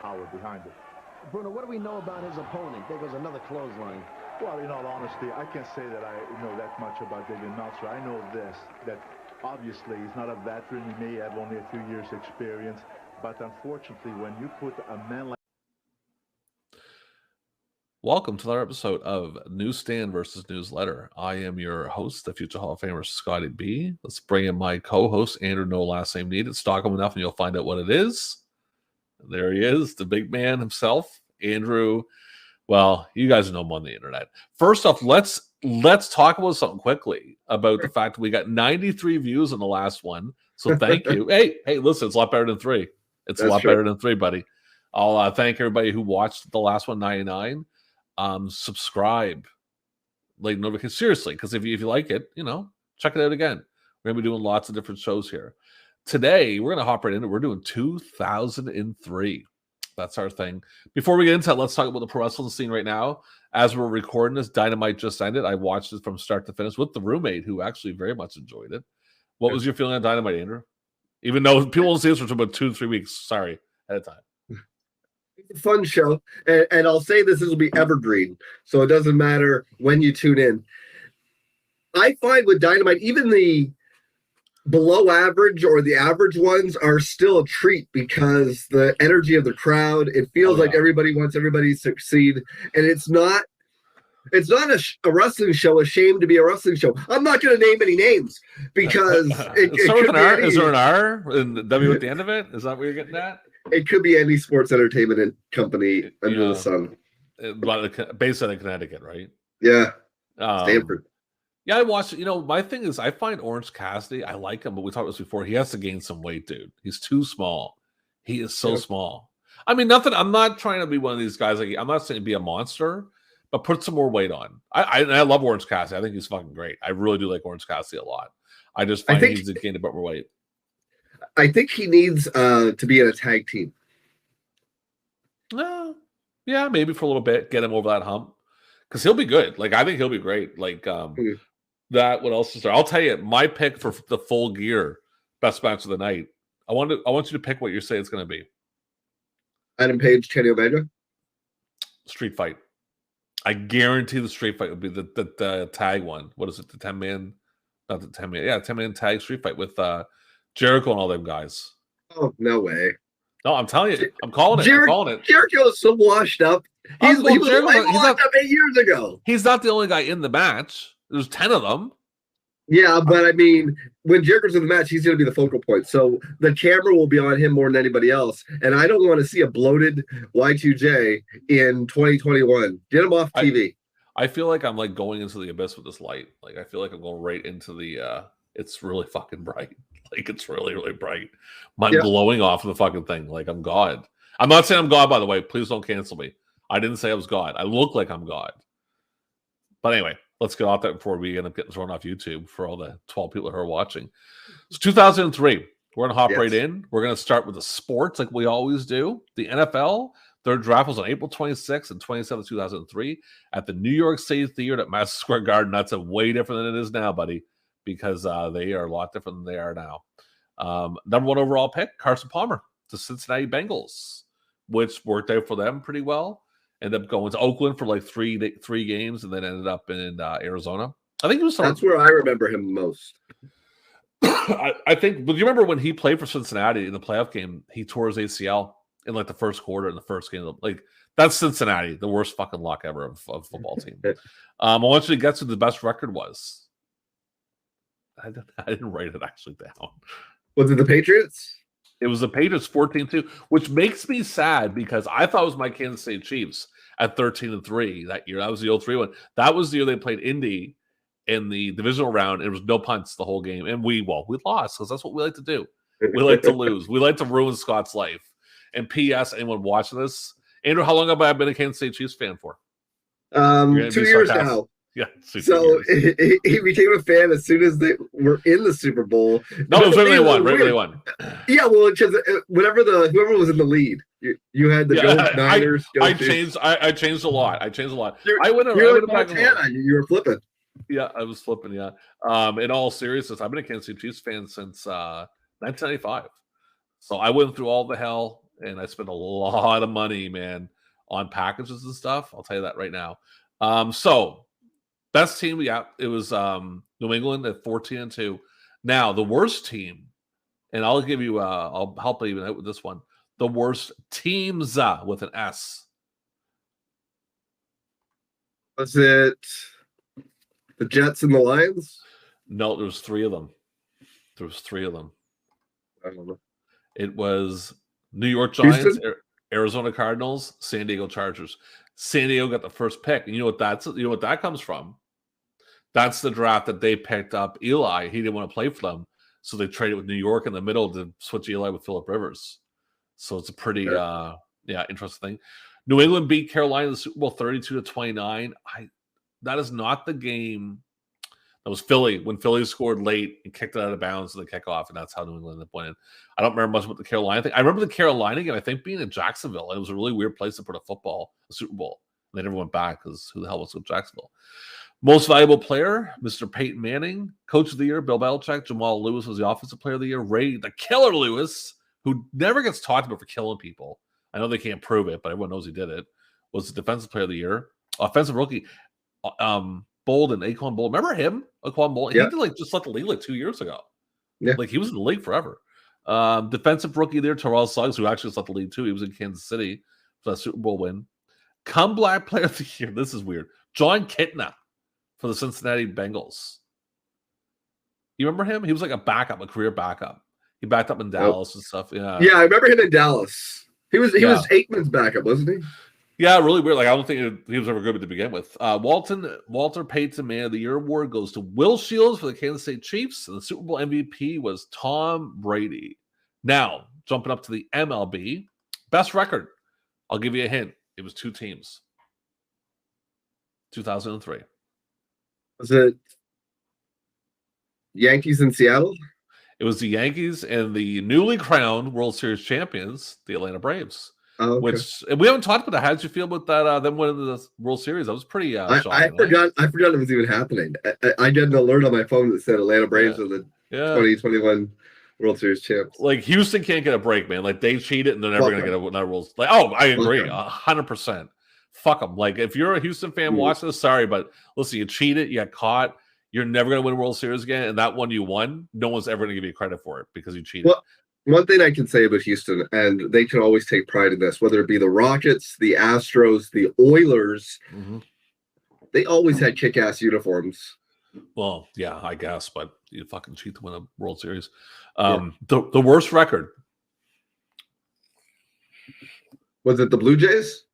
power behind it. Bruno, what do we know about his opponent? There goes another clothesline. Well, in all honesty, I can't say that I know that much about David Meltzer. I know this, that obviously he's not a veteran. He may have only a few years' experience. But unfortunately, when you put a man like... Welcome to another episode of Newsstand versus Newsletter. I am your host, the future Hall of Famer, Scotty B. Let's bring in my co-host, Andrew, no last name needed. Stalk him enough and you'll find out what it is. There he is, the big man himself, Andrew. Well, you guys know him on the internet. First off, let's talk about something quickly about the fact that we got 93 views in the last one. So thank you. Hey, listen, it's a lot better than 3. It's a lot better than 3, buddy. I'll thank everybody who watched the last one, 99. Subscribe, like notification, seriously, because if you like it, check it out again. We're gonna be doing lots of different shows here. Today, we're gonna hop right into it. We're doing 2003. That's our thing. Before we get into that, let's talk about the pro wrestling scene right now. As we're recording this, Dynamite just ended. I watched it from start to finish with the roommate, who actually very much enjoyed it. What was your feeling on Dynamite, Andrew? Even though people will see this for about 2-3 weeks. Sorry, at a time. It's a fun show, and I'll say this will be evergreen, so it doesn't matter when you tune in. I find with Dynamite, even the below average or the average ones are still a treat because the energy of the crowd, it feels like everybody wants everybody to succeed, and it's not a wrestling show ashamed to be a wrestling show. I'm not going to name any names because is there an R in the W at the end of it? Is that what you're getting at? It could be any sports entertainment company under the sun. Based in Connecticut, right? Yeah. Stanford. Yeah, I watched it. My thing is I find Orange Cassidy, I like him, but we talked about this before. He has to gain some weight, dude. He's too small. He is so small. I mean, I'm not trying to be one of these guys. Like, I'm not saying be a monster, but put some more weight on. I love Orange Cassidy. I think he's fucking great. I really do like Orange Cassidy a lot. I just find he needs to gain a bit more weight. I think he needs to be in a tag team. Yeah, maybe for a little bit, get him over that hump, because he'll be good. Like, I think he'll be great. Like that. What else is there? I'll tell you, my pick for the Full Gear best match of the night. I want you to pick what you say it's going to be. Adam Page, Kenny Omega. Street fight. I guarantee the street fight would be the tag one. What is it? The 10-man? Not the 10-man. Yeah, 10-man tag street fight with Jericho and all them guys. Oh, no way. No, I'm telling you. I'm calling it. Jericho is so washed up. He was washed up 8 years ago. He's not the only guy in the match. There's 10 of them. Yeah, but I mean, when Jericho's in the match, he's going to be the focal point. So the camera will be on him more than anybody else. And I don't want to see a bloated Y2J in 2021. Get him off TV. I feel like I'm like going into the abyss with this light. Like, I feel like I'm going right into the it's really fucking bright. Like, it's really, really bright. I'm glowing off the fucking thing. Like, I'm God. I'm not saying I'm God, by the way. Please don't cancel me. I didn't say I was God. I look like I'm God. But anyway, let's get off that before we end up getting thrown off YouTube for all the 12 people who are watching. It's 2003. We're going to hop right in. We're going to start with the sports like we always do. The NFL, their draft was on April 26th and 27th, 2003 at the New York City Theater at Madison Square Garden. That's way different than it is now, buddy, because they are a lot different than they are now. Number 1 overall pick, Carson Palmer, the Cincinnati Bengals, which worked out for them pretty well. Ended up going to Oakland for like three games, and then ended up in Arizona. I think it was. That's where I remember him most. I think. But do you remember when he played for Cincinnati in the playoff game? He tore his ACL in like the first quarter in the first game. Like, that's Cincinnati, the worst fucking luck ever of football team. I want you to guess what the best record was. I didn't write it actually down. Was it the Patriots? It was the Patriots 14-2, which makes me sad because I thought it was my Kansas City Chiefs at 13-3 that year. That was the 0-3 one. That was the year they played Indy in the divisional round. It was no punts the whole game. And we lost because that's what we like to do. We like to lose. We like to ruin Scott's life. And P.S., anyone watching this, Andrew, how long have I been a Kansas City Chiefs fan for? 2 years now. Yeah. So he became a fan as soon as they were in the Super Bowl. No, it was right when they won. Yeah, well, because whoever was in the lead, you had the Niners. I changed a lot. I went back. You were flipping. Yeah, I was flipping. Yeah. In all seriousness, I've been a Kansas City Chiefs fan since 1995. So I went through all the hell. and I spent a lot of money, man, on packages and stuff. I'll tell you that right now. So best team we got, it was New England at 14-2. Now the worst team, and I'll give you I'll help you out with this one. The worst teams with an S. Was it the Jets and the Lions? No, there was 3 of them. I don't know. It was New York Giants, Houston? Arizona Cardinals, San Diego Chargers. San Diego got the first pick, and you know what that comes from? That's the draft that they picked up Eli. He didn't want to play for them, so they traded with New York in the middle to switch Eli with Phillip Rivers. So it's a pretty interesting thing. New England beat Carolina in the Super Bowl 32-29. That is not the game. That was Philly when Philly scored late and kicked it out of bounds in the kickoff, and that's how New England ended up winning. I don't remember much about the Carolina thing. I remember the Carolina game, I think, being in Jacksonville. It was a really weird place to put a Super Bowl. And they never went back because who the hell was with Jacksonville? Most valuable player, Mr. Peyton Manning. Coach of the year, Bill Belichick. Jamal Lewis was the offensive player of the year. Ray, the killer Lewis, who never gets talked about for killing people. I know they can't prove it, but everyone knows he did it. Was the defensive player of the year. Offensive rookie, Bolden, Aquan Bolden. Remember him? Aquan Bolden. Yeah. He did just left the league 2 years ago. Yeah. He was in the league forever. Defensive rookie there, Terrell Suggs, who actually left the league too. He was in Kansas City for that Super Bowl win. Comeback player of the year. This is weird. John Kitna for the Cincinnati Bengals. You remember him? He was like a career backup. He backed up in Dallas and stuff. Yeah. Yeah, I remember him in Dallas. He was Aikman's backup, wasn't he? Yeah, really weird. I don't think he was ever good to begin with. Walter Payton Man of the Year award goes to Will Shields for the Kansas City Chiefs, and the Super Bowl MVP was Tom Brady. Now, jumping up to the MLB, best record. I'll give you a hint. It was 2 teams. 2003. Was it Yankees in Seattle? It was the Yankees and the newly crowned World Series champions, the Atlanta Braves. Oh, okay. Which we haven't talked about that. How did you feel about that? Them winning the World Series? That was pretty shocking. I forgot it was even happening. I got an alert on my phone that said Atlanta Braves are the 2021 World Series champs. Like Houston can't get a break, man. Like they cheated and they're never going to get another World. Like, oh, I agree, 100%. Fuck them. Like if you're a Houston fan watching this, sorry, but listen, you cheated, you got caught. You're never going to win a World Series again, and that one you won, no one's ever going to give you credit for it because you cheated. Well, one thing I can say about Houston, and they can always take pride in this, whether it be the Rockets, the Astros, the Oilers, they always had kick-ass uniforms. Well, yeah, I guess, but you fucking cheat to win a World Series. The worst record. Was it the Blue Jays?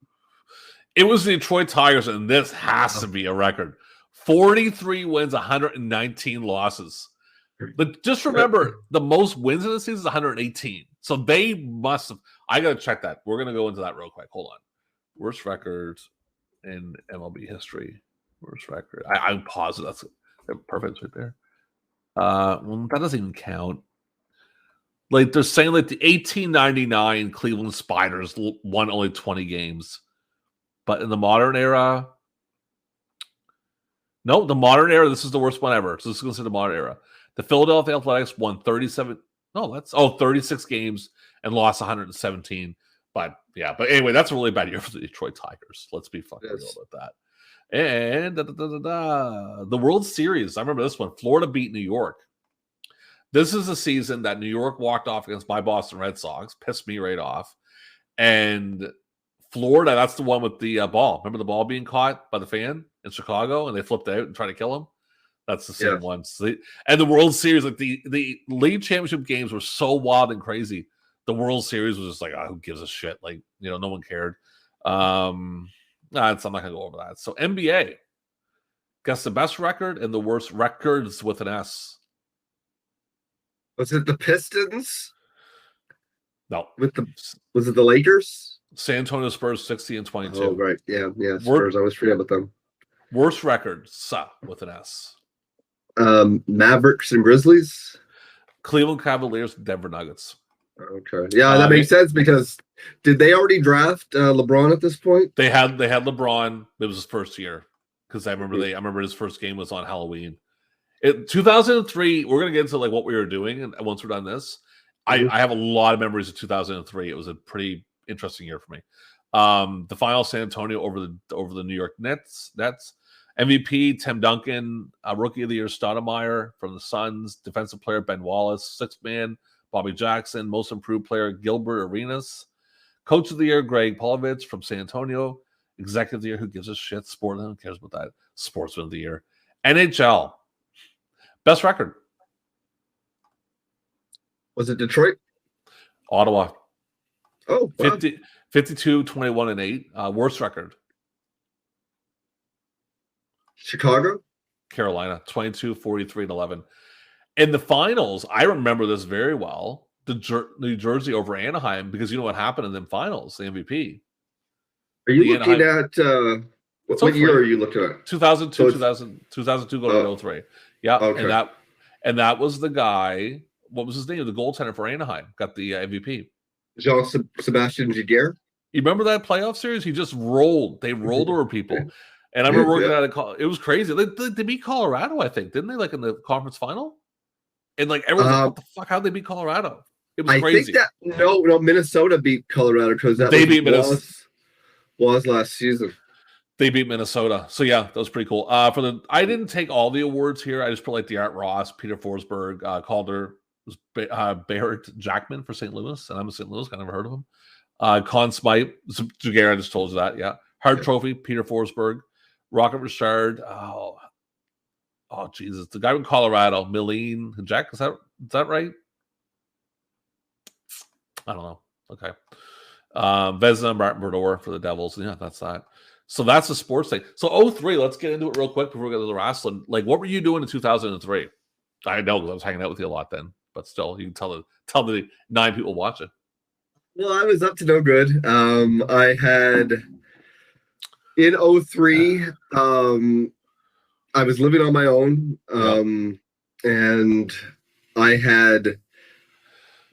It was the Detroit Tigers, and this has to be a record. 43 wins, 119 losses. But just remember, the most wins in the season is 118. So they must have. I got to check that. We're going to go into that real quick. Hold on. Worst records in MLB history. Worst record. I'm positive that's perfect right there. Well, that doesn't even count. Like they're saying, like the 1899 Cleveland Spiders won only 20 games, but in the modern era. No, the modern era, this is the worst one ever. So this is considered the modern era. The Philadelphia Athletics won 36 games and lost 117. But anyway, that's a really bad year for the Detroit Tigers. Let's be fucking real about that. And the World Series, I remember this one. Florida beat New York. This is the season that New York walked off against my Boston Red Sox, pissed me right off. And Florida, that's the one with the ball. Remember the ball being caught by the fan in Chicago and they flipped out and tried to kill him? That's the same one. So and the World Series, like the league championship games were so wild and crazy. The World Series was just like, who gives a shit? Like, no one cared. I'm not going to go over that. So NBA, guess the best record and the worst records with an S. Was it the Pistons? No. Was it the Lakers? San Antonio Spurs 60-22. Oh, right. Yeah. Spurs. I always forget about them. Worst records with an S. Mavericks and Grizzlies. Cleveland Cavaliers, Denver Nuggets. Okay. Yeah, that makes sense because did they already draft LeBron at this point? They had LeBron. It was his first year because I remember his first game was on Halloween. 2003, we're gonna get into like what we were doing, and once we're done this, I have a lot of memories of 2003. It was a pretty interesting year for me. The final San Antonio over the New York Nets. MVP Tim Duncan, Rookie of the Year Stoudemire from the Suns, Defensive Player Ben Wallace, Sixth Man Bobby Jackson, Most Improved Player Gilbert Arenas, Coach of the Year Greg Polovich from San Antonio, Executive of the Year, who gives a shit, Sportsman, who cares about that, Sportsman of the Year, NHL, best record. Was it Detroit? Ottawa. Oh, wow. 52, 21, and 8. Worst record. Chicago? Carolina, 22, 43, and 11. In the finals, I remember this very well, New Jersey over Anaheim, because you know what happened in the finals, the MVP. Are you looking at, what year are you looking at? 2002, 2002 going to 03. Yeah, okay. and that was the guy, what was his name? The goaltender for Anaheim got the MVP. Jean-Sebastian Giguère? You remember that playoff series? He just rolled. They rolled over people. And I remember working at it was crazy. They beat Colorado, I think, didn't they? Like in the conference final? And like everyone's like, what the fuck? How'd they beat Colorado? It was crazy. I think that no, Minnesota beat Colorado because they beat Minnesota. Was last season. They beat Minnesota. So yeah, that was pretty cool. I didn't take all the awards here. I just put like the Art Ross, Peter Forsberg, Calder, Barrett Jackman for St. Louis, and I'm a St. Louis guy, I never heard of him. Conn Smythe, Giguère, I just told you that. Yeah, Hart Trophy, Peter Forsberg, Rocket Richard. Oh Jesus, the guy from Colorado, Milene Jack. Is that right? I don't know. Okay. Vezina, Martin Brodeur for the Devils. Yeah, that's that. So that's the sports thing. So 03, let's get into it real quick before we get to the wrestling. Like, what were you doing in 2003? I know because I was hanging out with you a lot then, but still, you can tell the 9 people watching. Well, I was up to no good. I had in 03, I was living on my own, and I had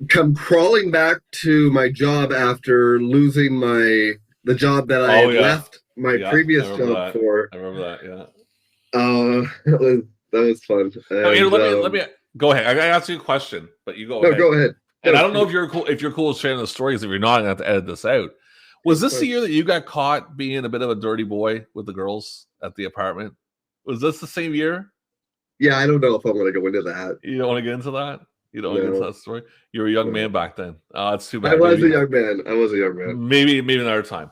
come crawling back to my job after losing the job that I had left my previous job for. I remember that. Yeah. That was fun. And, let me go ahead. I gotta ask you a question, but you go. No, ahead. go ahead. And I don't know if you're cool with sharing the stories. If you're not, I'm gonna have to edit this out. Was this the year that you got caught being a bit of a dirty boy with the girls at the apartment? Was this the same year? Yeah, I don't know if I want to go into that. You don't want to get into that? You don't want to get into that story? You were a young man back then. It's too bad. I was a young man. Maybe another time.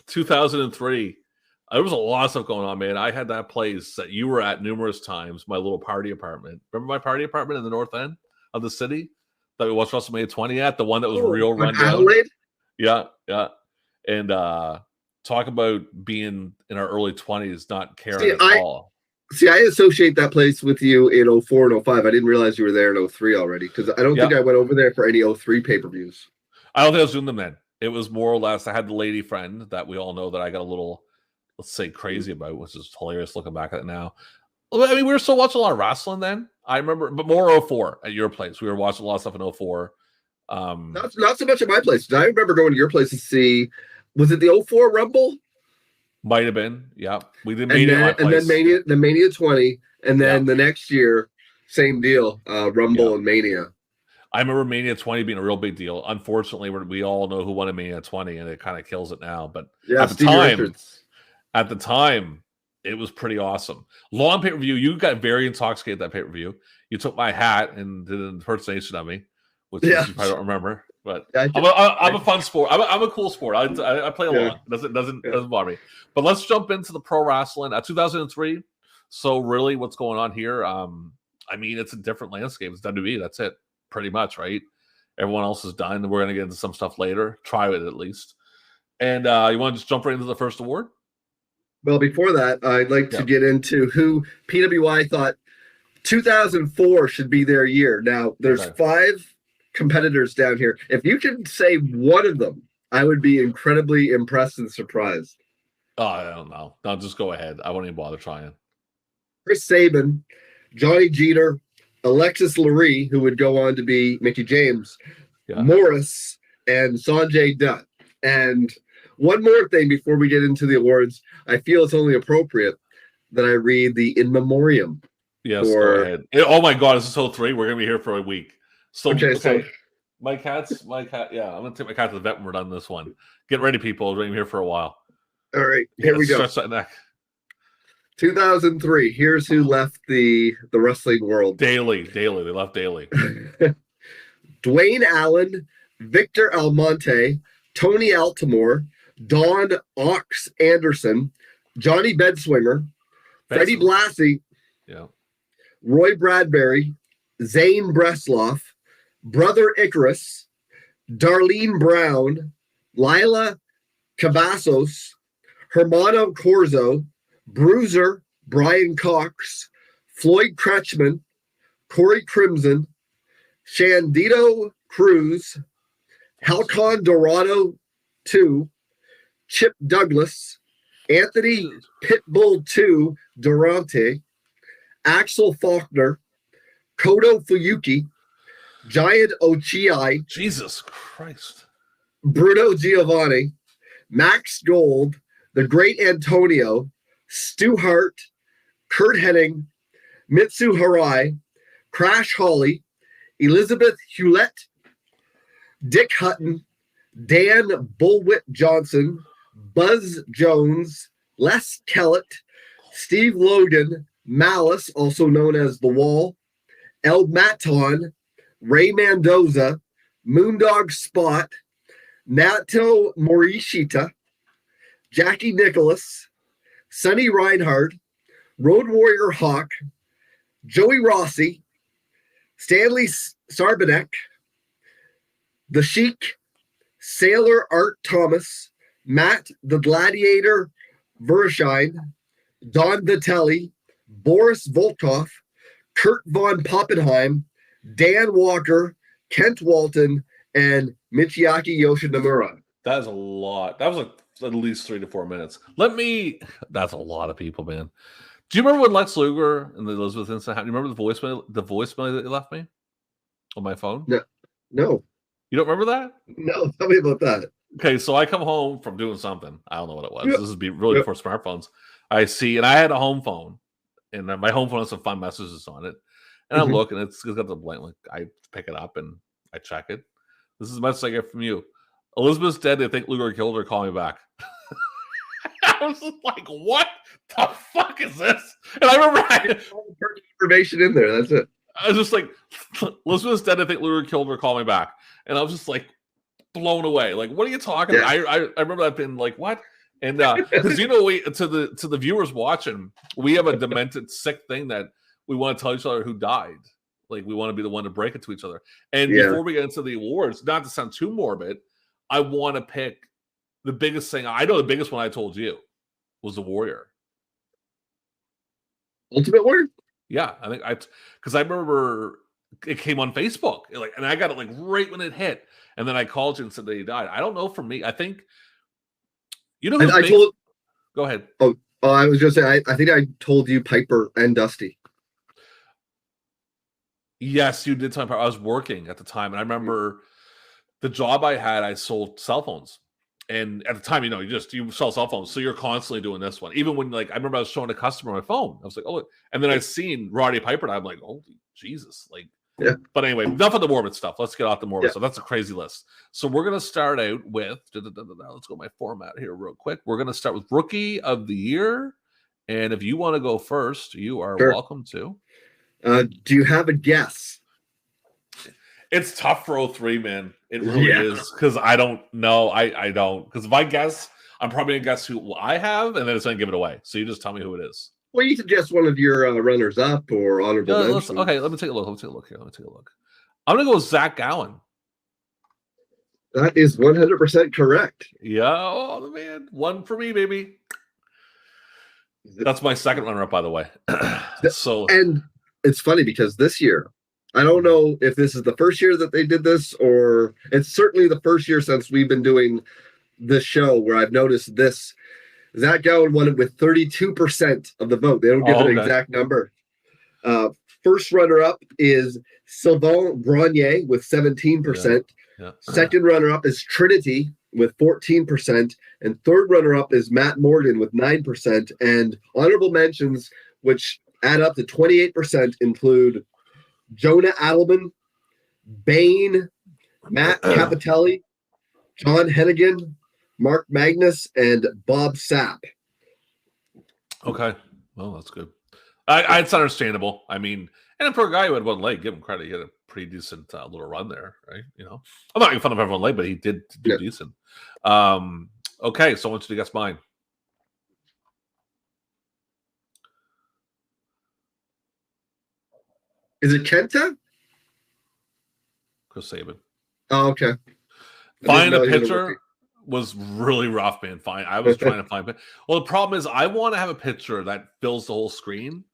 2003. There was a lot of stuff going on, man. I had that place that you were at numerous times, my little party apartment. Remember my party apartment in the north end of the city that we watched WrestleMania 20 at? The one that was real rundown. Adelaide? Yeah. And talk about being in our early 20s, not caring at all. See, I associate that place with you in 04 and 05. I didn't realize you were there in 03 already because I don't think I went over there for any 03 pay-per-views. I don't think I was doing them then. It was more or less, I had the lady friend that we all know that I got a little, let's say, crazy about, which is hilarious looking back at it now. I mean, we were still watching a lot of wrestling then. I remember, but more 04 at your place. We were watching a lot of stuff in 04. Not so much at my place. I remember going to your place to see, was it the 04 Rumble? Might have been, yeah. We did Mania, and then Mania 20, and then the next year, same deal, Rumble and Mania. I remember Mania 20 being a real big deal. Unfortunately, we all know who won in Mania 20, and it kind of kills it now. But at the time, it was pretty awesome. Long pay-per-view. You got very intoxicated that pay-per-view. You took my hat and did an impersonation of me, which you probably don't remember. But I'm a fun sport. I'm a cool sport. I play along. It doesn't bother me. But let's jump into the pro wrestling. 2003. So really, what's going on here? I mean, it's a different landscape. It's WWE. That's it, pretty much, right? Everyone else is done. We're gonna get into some stuff later. Try it at least. And you want to just jump right into the first award? Well, before that, I'd like to get into who PWI thought 2004 should be their year. Now, there's 5 competitors down here. If you can say one of them, I would be incredibly impressed and surprised. Oh, I don't know. No, just go ahead. I won't even bother trying. Chris Sabin, Johnny Jeter, Alexis Lurie, who would go on to be Mickey James, Morris, and Sanjay Dutt. And one more thing before we get into the awards, I feel it's only appropriate that I read the in memoriam. Yes, go ahead. Oh my God, this is 03. We're going to be here for a week. So Okay, okay. so My cat. Yeah, I'm gonna take my cat to the vet when we're done this one. Get ready, people. We're here for a while. all right, here we go. Stretch that neck. 2003. Here's who left the wrestling world. Daily. They left daily. Dwayne Allen, Victor Almonte, Tony Altimore, Don Ox Anderson, Johnny Bedswinger, Freddie Blassie, yeah, Roy Bradbury, Zane Bresloff, Brother Icarus, Darlene Brown, Lila Cavazos, Hermano Corzo, Bruiser Brian Cox, Floyd Kretschmann, Corey Crimson, Shandito Cruz, Halcon Dorado 2, Chip Douglas, Anthony Pitbull 2 Durante, Axel Faulkner, Kodo Fuyuki, Giant Ochiai, Jesus Christ, Bruno Giovanni, Max Gold, The Great Antonio, Stu Hart, Kurt Hennig, Mitsu Harai, Crash Holly, Elizabeth Hewlett, Dick Hutton, Dan Bullwhip Johnson, Buzz Jones, Les Kellett, Steve Logan, Malice, also known as The Wall, El Maton, Ray Mendoza, Moondog Spot, Nato Morishita, Jackie Nicholas, Sonny Reinhardt, Road Warrior Hawk, Joey Rossi, Stanley Sarbanek, The Sheik, Sailor Art Thomas, Matt the Gladiator Vershine, Don Vitelli, Boris Volkov, Kurt von Poppenheim, Dan Walker, Kent Walton, and Michiaki Yoshinamura. that is a lot. That was like at least 3 to 4 minutes. That's a lot of people, man. Do you remember when Lex Luger and the Elizabeth incident happened? Do you remember the voicemail that you left me on my phone? No. You don't remember that? No, tell me about that. Okay, so I come home from doing something. I don't know what it was. Yep. This is really before smartphones. I see, and I had a home phone, and my home phone has some fun messages on it. And I look, and it's got the blank. Like, I pick it up and I check it. This is the message I get from you. Elizabeth's dead. They think Luger killed her. Call me back. I was just like, what the fuck is this? And I remember all the pertinent information in there. That's it. I was just like, Elizabeth's dead. I think Luger killed her. Call me back. And I was just like blown away. Like, what are you talking about? I remember that being like, what? And because we to the viewers watching, we have a demented, sick thing that we want to tell each other who died. Like, we want to be the one to break it to each other. And before we get into the awards, not to sound too morbid, I want to pick the biggest thing. I know the biggest one I told you was the Warrior. Ultimate Warrior? Yeah, I think because I remember it came on Facebook, like, and I got it like right when it hit, and then I called you and said that he died. I don't know. For me, I think you know. Go ahead. Oh, I was just saying. I think I told you Piper and Dusty. Yes, you did tell me. I was working at the time, and I remember the job I had. I sold cell phones, and at the time, you sell cell phones, so you're constantly doing this one. Even when, like, I remember I was showing a customer my phone. I was like, oh, and then I seen Roddy Piper, and I'm like, holy Jesus, like. Yeah. But anyway, enough of the morbid stuff. Let's get off the morbid stuff. That's a crazy list. So we're gonna start out with. Let's go my format here real quick. We're gonna start with Rookie of the Year, and if you want to go first, you are welcome to. Do you have a guess? It's tough for 03, man. It really is, because I don't know. I don't, because if I guess, I'm probably gonna guess who I have, and then it's gonna give it away. So you just tell me who it is. Well, you suggest one of your runners-up or honorable mentions. Okay, let me take a look. Here. I'm gonna go with Zach Gowen. That is 100% correct. Yeah, oh man, one for me, baby. That's my second runner-up, by the way. And it's funny because this year, I don't know if this is the first year that they did this, or it's certainly the first year since we've been doing this show where I've noticed this. Zach Gowen won it with 32% of the vote. They don't give an exact number. First runner-up is Sylvain Grenier with 17%. Yeah. Second runner-up is Trinity with 14%. And third runner-up is Matt Morgan with 9%. And honorable mentions, which add up to 28%, include Jonah Adelman, Bane, Matt Capitelli, John Hennigan, Mark Magnus, and Bob Sapp. Okay. Well, that's good. It's understandable. I mean, and for a guy who had one leg, give him credit. He had a pretty decent little run there, right? You know, I'm not making fun of everyone leg, but he did do decent. Okay, so I want you to guess mine. Is it Kenta? Chris Sabin. Oh, okay. Find a picture was really rough, man. I was trying to find. Well, the problem is I want to have a picture that fills the whole screen.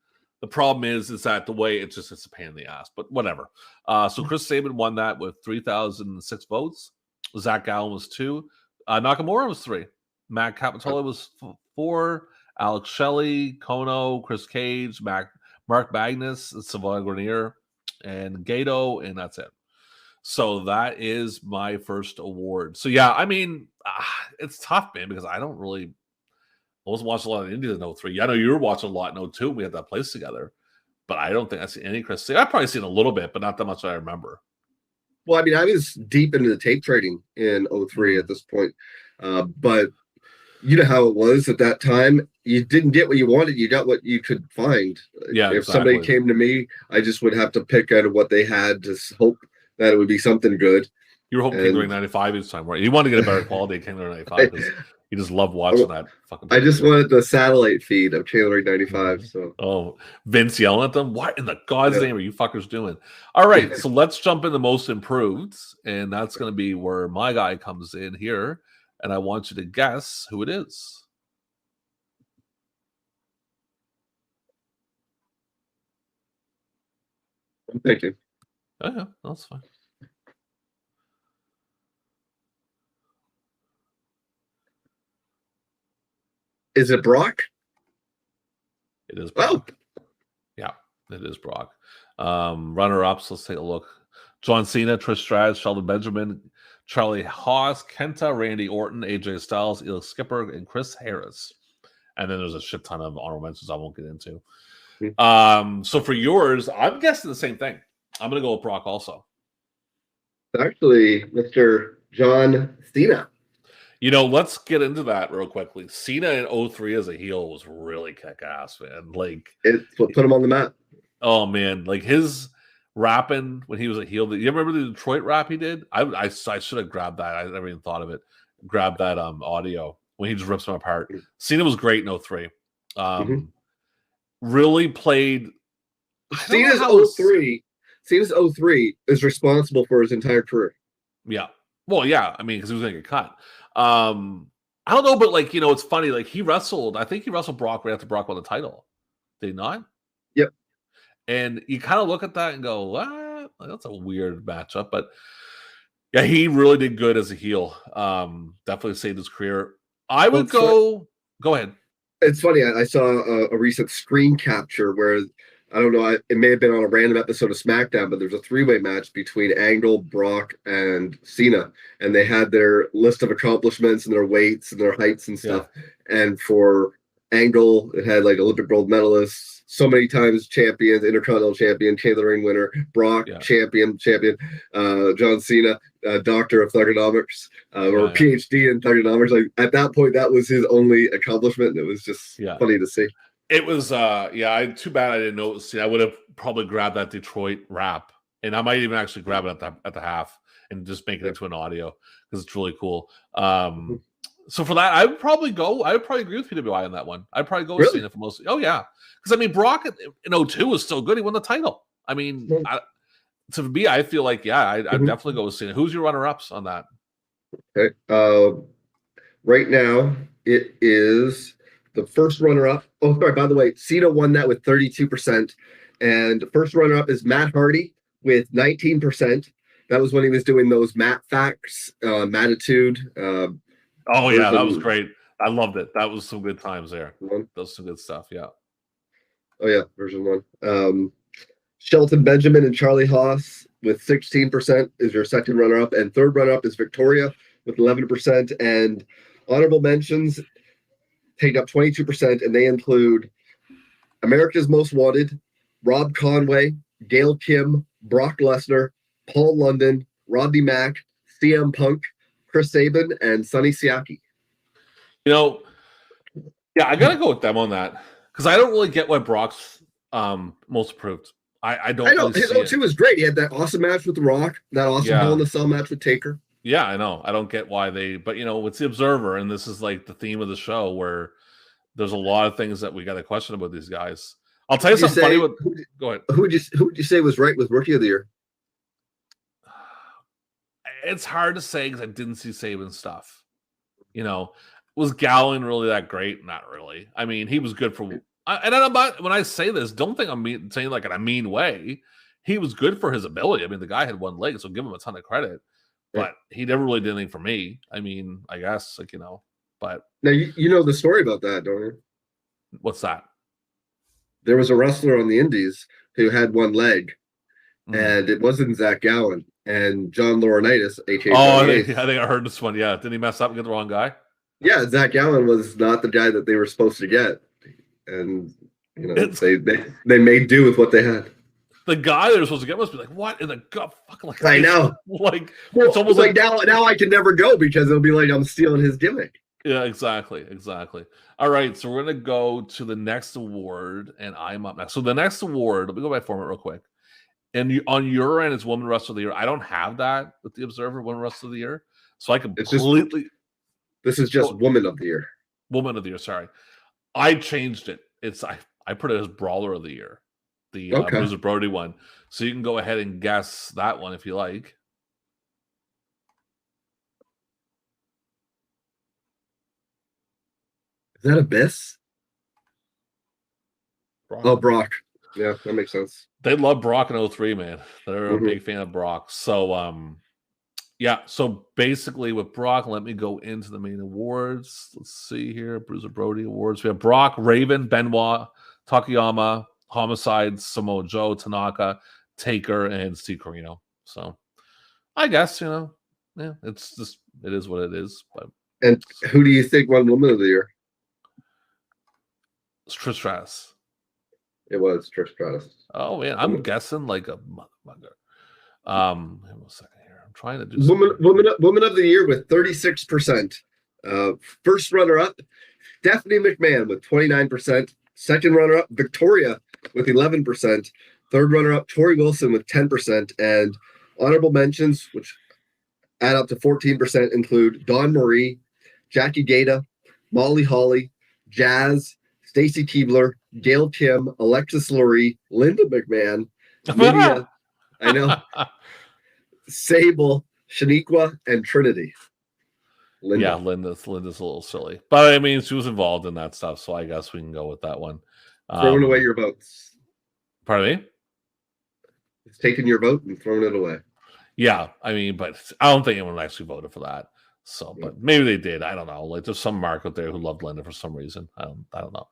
The problem is that the way it's a pain in the ass, but whatever. So Chris Sabin won that with 3,006 votes. Zach Gallen was 2. Nakamura was 3. Matt Capitola was 4. Alex Shelley, Kono, Chris Cage, Mark Magnus, Sylvain Grenier, and Gato, and that's it. So that is my first award. So yeah, I mean, it's tough, man, because I wasn't watching a lot of Indies in 03. I know you were watching a lot in 02. We had that place together, but I don't think I see any Chris. I've probably seen a little bit, but not that much I remember. Well, I mean, I was deep into the tape trading in 03 at this point, but you know how it was at that time. You didn't get what you wanted. You got what you could find. Yeah, if somebody came to me, I just would have to pick out of what they had to hope that it would be something good. You were hoping King Ring 95 each time, right? You wanted to get a better quality King Ring 95 because you just love watching that fucking. I just wanted the satellite feed of King Ring 95. So, Vince yelling at them. What in the God's name are you fuckers doing? All right, so let's jump into most improved, and that's going to be where my guy comes in here, and I want you to guess who it is. Thank you. Oh, yeah, that's fine. Is it Brock? It is Brock. Oh. Yeah, it is Brock. Runner-ups, let's take a look. John Cena, Trish Stratus, Sheldon Benjamin, Charlie Haas, Kenta, Randy Orton, AJ Styles, Eli Skipper, and Chris Harris. And then there's a shit ton of honorable mentions I won't get into. So for yours, I'm guessing the same thing. I'm going to go with Brock also. Actually, Mr. John Cena. You know, let's get into that real quickly. Cena in 03 as a heel was really kick-ass, man. Like, it's what put him on the map. Oh, man. Like, his rapping when he was a heel. You remember the Detroit rap he did? I should have grabbed that. I never even thought of it. Grabbed that audio when he just rips him apart. Cena was great in 03. Really played. Cena's 03 is responsible for his entire career. Yeah. Well, yeah. I mean, because he was going to get cut. I don't know, but like, you know, it's funny. Like, I think he wrestled Brock right after Brock won the title. Did he not? Yep. And you kind of look at that and go, what? That's a weird matchup. But yeah, he really did good as a heel. Definitely saved his career. I would go ahead. It's funny. I saw a recent screen capture where, I don't know, it may have been on a random episode of SmackDown, but there's a 3-way match between Angle, Brock, and Cena. And they had their list of accomplishments and their weights and their heights and stuff. Yeah. And for Angle, it had like Olympic gold medalists, so many times champions, Intercontinental champion, King of the Ring winner, Brock, champion, John Cena, doctor of thugonomics, or PhD in thugonomics. Like, at that point, that was his only accomplishment. And it was just funny to see. It was, too bad I didn't know. See, I would have probably grabbed that Detroit rap, and I might even actually grab it at the half and just make it into an audio because it's really cool. So for that, I would probably agree with PWI on that one. I'd probably go with Cena for most. Oh yeah, because I mean, Brock in 02 was still good. He won the title. I mean, to me, I feel like I'd definitely go with Cena. Who's your runner-ups on that? Okay, right now it is the first runner-up. Oh, sorry. By the way, Cena won that with 32%, and the first runner-up is Matt Hardy with 19%. That was when he was doing those Matt Facts, Mattitude. Oh yeah, that was great. I loved it. That was some good times there. That was some good stuff. Yeah. Oh yeah, version 1. Shelton Benjamin and Charlie Haas with 16% is your second runner-up, and third runner-up is Victoria with 11%. And honorable mentions take up 22%, and they include America's Most Wanted, Rob Conway, Gail Kim, Brock Lesnar, Paul London, Rodney Mack, CM Punk, Chris Sabin, and Sonny Siaki. You know, yeah, I gotta go with them on that because I don't really get why Brock's most approved. I don't. I know really his see O2 was great. He had that awesome match with The Rock, that awesome Hell in a Cell match with Taker. Yeah, I know. I don't get why they, but you know, it's the Observer, and this is like the theme of the show where there's a lot of things that we got to question about these guys. I'll tell you something funny. Go ahead. Who would you say was right with Rookie of the Year? It's hard to say because I didn't see Saban stuff. You know, was Gowan really that great? Not really. I mean, he was good for. And I'm not, when I say this, don't think I'm saying like in a mean way. He was good for his ability. I mean, the guy had one leg, so give him a ton of credit. But he never really did anything for me. I mean, I guess, like, you know, but. Now, you know the story about that, don't you? What's that? There was a wrestler on the Indies who had one leg, and it wasn't Zach Gowan. And John Laurinaitis, I think I heard this one. Yeah. Didn't he mess up and get the wrong guy? Yeah, Zach Gowan was not the guy that they were supposed to get. And, you know, they made do with what they had. The guy they were supposed to get must be like, what in the gut? Fuck, like, I know. Like, well, it's almost like now I can never go because it'll be like I'm stealing his gimmick. Yeah, exactly. All right, so we're going to go to the next award, and I'm up next. So the next award, let me go by format real quick. And on your end, it's Woman Wrestler of the Year. I don't have that with the Observer, Woman Wrestler of the Year. So I completely... This is just Woman of the Year. Woman of the Year, sorry. I changed it. I put it as Brawler of the Year. The Bruiser Brody one. So you can go ahead and guess that one if you like. Is that Abyss? Brock. Oh, Brock. Yeah, that makes sense. They love Brock in 03, man. They're a big fan of Brock. So, yeah. So basically with Brock, let me go into the main awards. Let's see here. Bruiser Brody awards. We have Brock, Raven, Benoit, Takayama, Homicide, Samoa Joe, Tanaka, Taker, and Steve Corino. So I guess, you know, yeah, it is what it is. But and who do you think won Woman of the Year? It's Trish Stratus. It was Trish Stratus. Oh man, I'm guessing like a motherfucker. Hang on a second here. I'm trying to do Woman of the Year with 36%. First runner up, Stephanie McMahon with 29%. Second runner up, Victoria with 11%. Third runner up, Tori Wilson with 10%. And honorable mentions, which add up to 14%, include Dawn Marie, Jackie Gata, Molly Holly, Jazz, Stacy Keebler, Gail Kim, Alexis Lurie, Linda McMahon, Lydia, I know, Sable, Shaniqua, and Trinity. Linda. Yeah, Linda's a little silly. But I mean, she was involved in that stuff, so I guess we can go with that one. Throwing away your votes. Pardon me? It's taking your vote and throwing it away. Yeah, I mean, but I don't think anyone actually voted for that. So, but maybe they did. I don't know. Like, there's some mark out there who loved Linda for some reason. I don't know.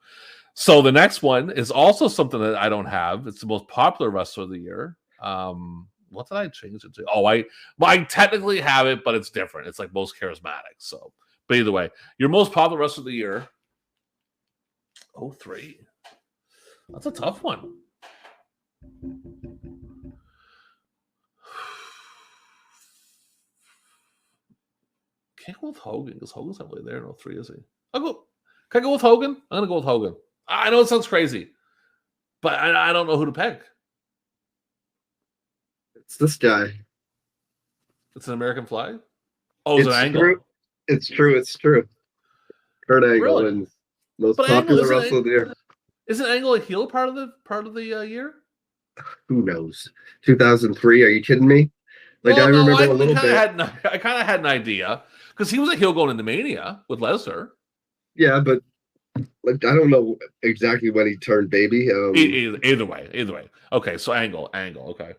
So the next one is also something that I don't have. It's the most popular wrestler of the year. What did I change it to? Oh, I technically have it, but it's different. It's like most charismatic. So, but either way, your most popular wrestler of the year. 03. That's a tough one. Can't go with Hogan because Hogan's not really there in 03, is he? Can I go with Hogan? I'm gonna go with Hogan. I know it sounds crazy, but I don't know who to pick. It's this guy. It's an American flag? Oh, it's an Angle. True. It's true. Kurt Angle Really? and most popular wrestler of the year. Isn't Angle a heel part of the year? Who knows? 2003? Are you kidding me? Like, I remember a little bit. I kind of had an idea because he was a heel going into Mania with Lesnar. Yeah, but like, I don't know exactly when he turned baby. Either way. Okay, so Angle. Okay.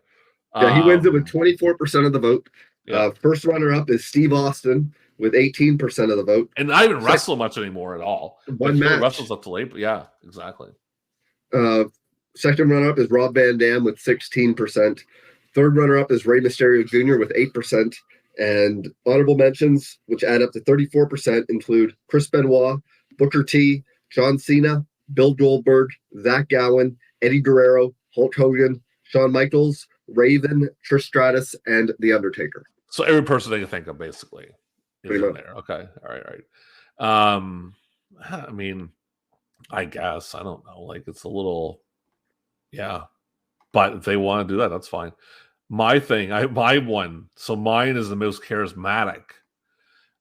Yeah, he wins it with 24% of the vote. Yeah. First runner-up is Steve Austin with 18% of the vote. And not even wrestle much anymore at all. One match. Wrestles up to late, but yeah, exactly. Second runner-up is Rob Van Dam with 16%. Third runner-up is Rey Mysterio Jr. with 8%. And honorable mentions, which add up to 34%, include Chris Benoit, Booker T, John Cena, Bill Goldberg, Zach Gowen, Eddie Guerrero, Hulk Hogan, Shawn Michaels, Raven, Trish Stratus, and The Undertaker. So every person they can think of basically is Pretty in much. there. Okay. All right. I mean, I guess. I don't know. Like it's a little yeah. But if they want to do that, that's fine. My one. So mine is the most charismatic.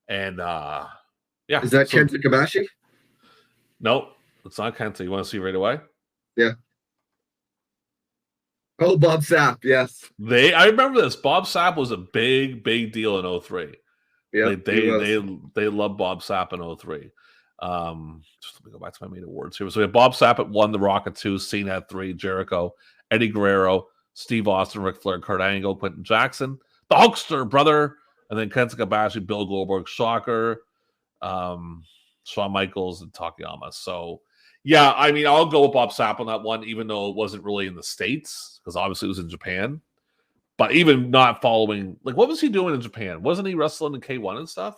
And yeah. Is that so, Kenta Kobashi? Nope. It's not Kenta. You want to see right away? Yeah. Oh, Bob Sapp, yes. I remember this. Bob Sapp was a big deal in 03. Yeah, they love Bob Sapp in 03. Just let me go back to my main awards here. So we have Bob Sapp at 1, The Rock at 2, Cena at 3, Jericho, Eddie Guerrero, Steve Austin, Ric Flair, Kurt Angle, Quentin Jackson, the Hulkster brother, and then Kenta Kobashi, Bill Goldberg, Shocker, Shawn Michaels, and Takayama. So yeah, I mean, I'll go with Bob Sapp on that one, even though it wasn't really in the States, because obviously it was in Japan. But even not following, like, what was he doing in Japan? Wasn't he wrestling in K1 and stuff?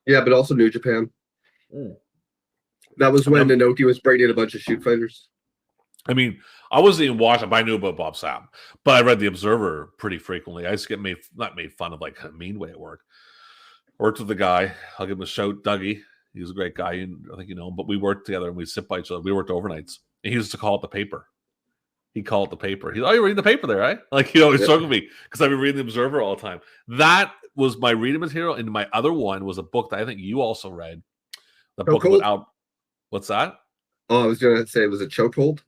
Yeah, but also New Japan. That was when Inoki was bringing in a bunch of shoot fighters. I mean, I wasn't even watching, but I knew about Bob Sapp. But I read The Observer pretty frequently. I used to get not made fun of, like, a mean way at work. Worked with the guy. I'll give him a shout, Dougie. He was a great guy. I think you know him. But we worked together and we sit by each other. We worked overnights. And he used to call it the paper. He'd call it the paper. He's, oh, you're reading the paper there, right? Like, he always talking to me because I've been reading The Observer all the time. That was my reading material. And my other one was a book that I think you also read. The book about what's that? Oh, I was going to say, was it Chokehold?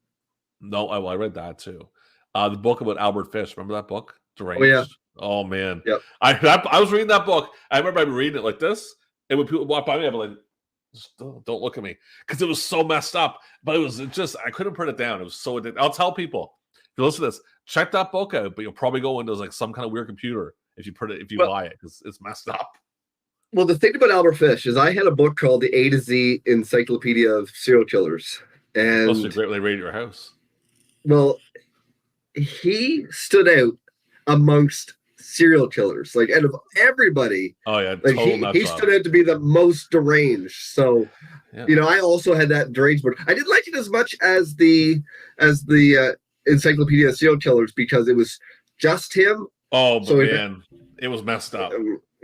No, I read that too. The book about Albert Fish. Remember that book? Deranged. Oh, yeah. Oh, man. Yep. I was reading that book. I remember I'd be reading it like this. And when people walk by me, I'd be like, don't look at me. Because it was so messed up. But I couldn't put it down. It was so addictive. I'll tell people, if you listen to this, check that book out. But you'll probably go into like some kind of weird computer if you buy it. Because it's messed up. Well, the thing about Albert Fish is I had a book called The A to Z Encyclopedia of Serial Killers. And Must be great when they raid your house. Well, he stood out amongst serial killers, like out of everybody. Oh yeah, like he stood out to be the most deranged. So, you know, I also had that deranged book. I didn't like it as much as the Encyclopedia of Serial Killers because it was just him. Oh, but so man, it was messed up.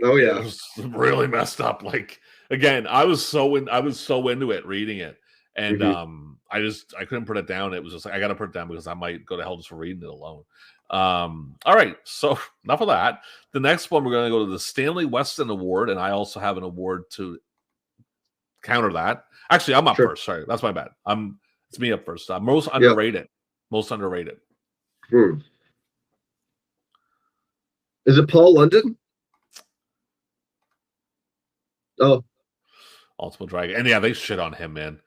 Oh yeah, it was really messed up. Like again, I was so into it, reading it, and I couldn't put it down. It was just like I got to put it down because I might go to hell just for reading it alone. All right, so enough of that. The next one we're going to go to the Stanley Weston Award, and I also have an award to counter that. Actually, I'm up first. Sorry, that's my bad. It's me up first. Most underrated. Most underrated. Is it Paul London? Oh, Ultimo Dragon, and yeah, they shit on him, man.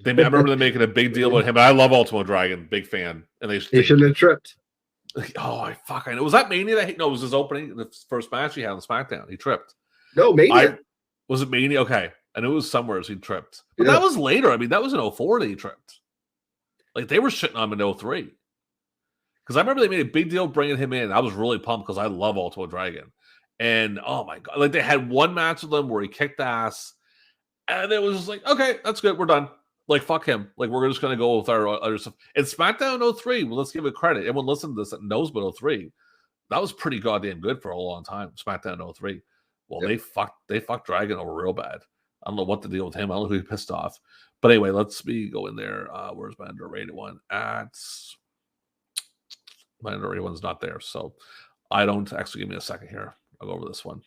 I remember them making a big deal about him. But I love Ultimo Dragon, big fan, and he shouldn't have tripped. Oh, I know. Was that Mania? No, it was his opening, the first match he had on SmackDown. He tripped. No, Mania. Was it Mania? Okay, I knew it was somewhere he tripped, but that was later. I mean, that was in 04 that he tripped. Like they were shitting on him in 03. Because I remember they made a big deal bringing him in. I was really pumped because I love Ultimo Dragon. And oh my God, like they had one match with him where he kicked ass. And it was just like, okay, that's good. We're done. Like, fuck him. Like, we're just going to go with our other stuff. And SmackDown 03, well, let's give it credit. Everyone listened to this that knows about 03. That was pretty goddamn good for a long time, SmackDown 03. Well, they fucked Dragon over real bad. I don't know what to deal with him. I don't know who he pissed off. But anyway, let's go in there. Where's my underrated one? My underrated one's not there. So I don't actually give me a second here. I'll go over this one.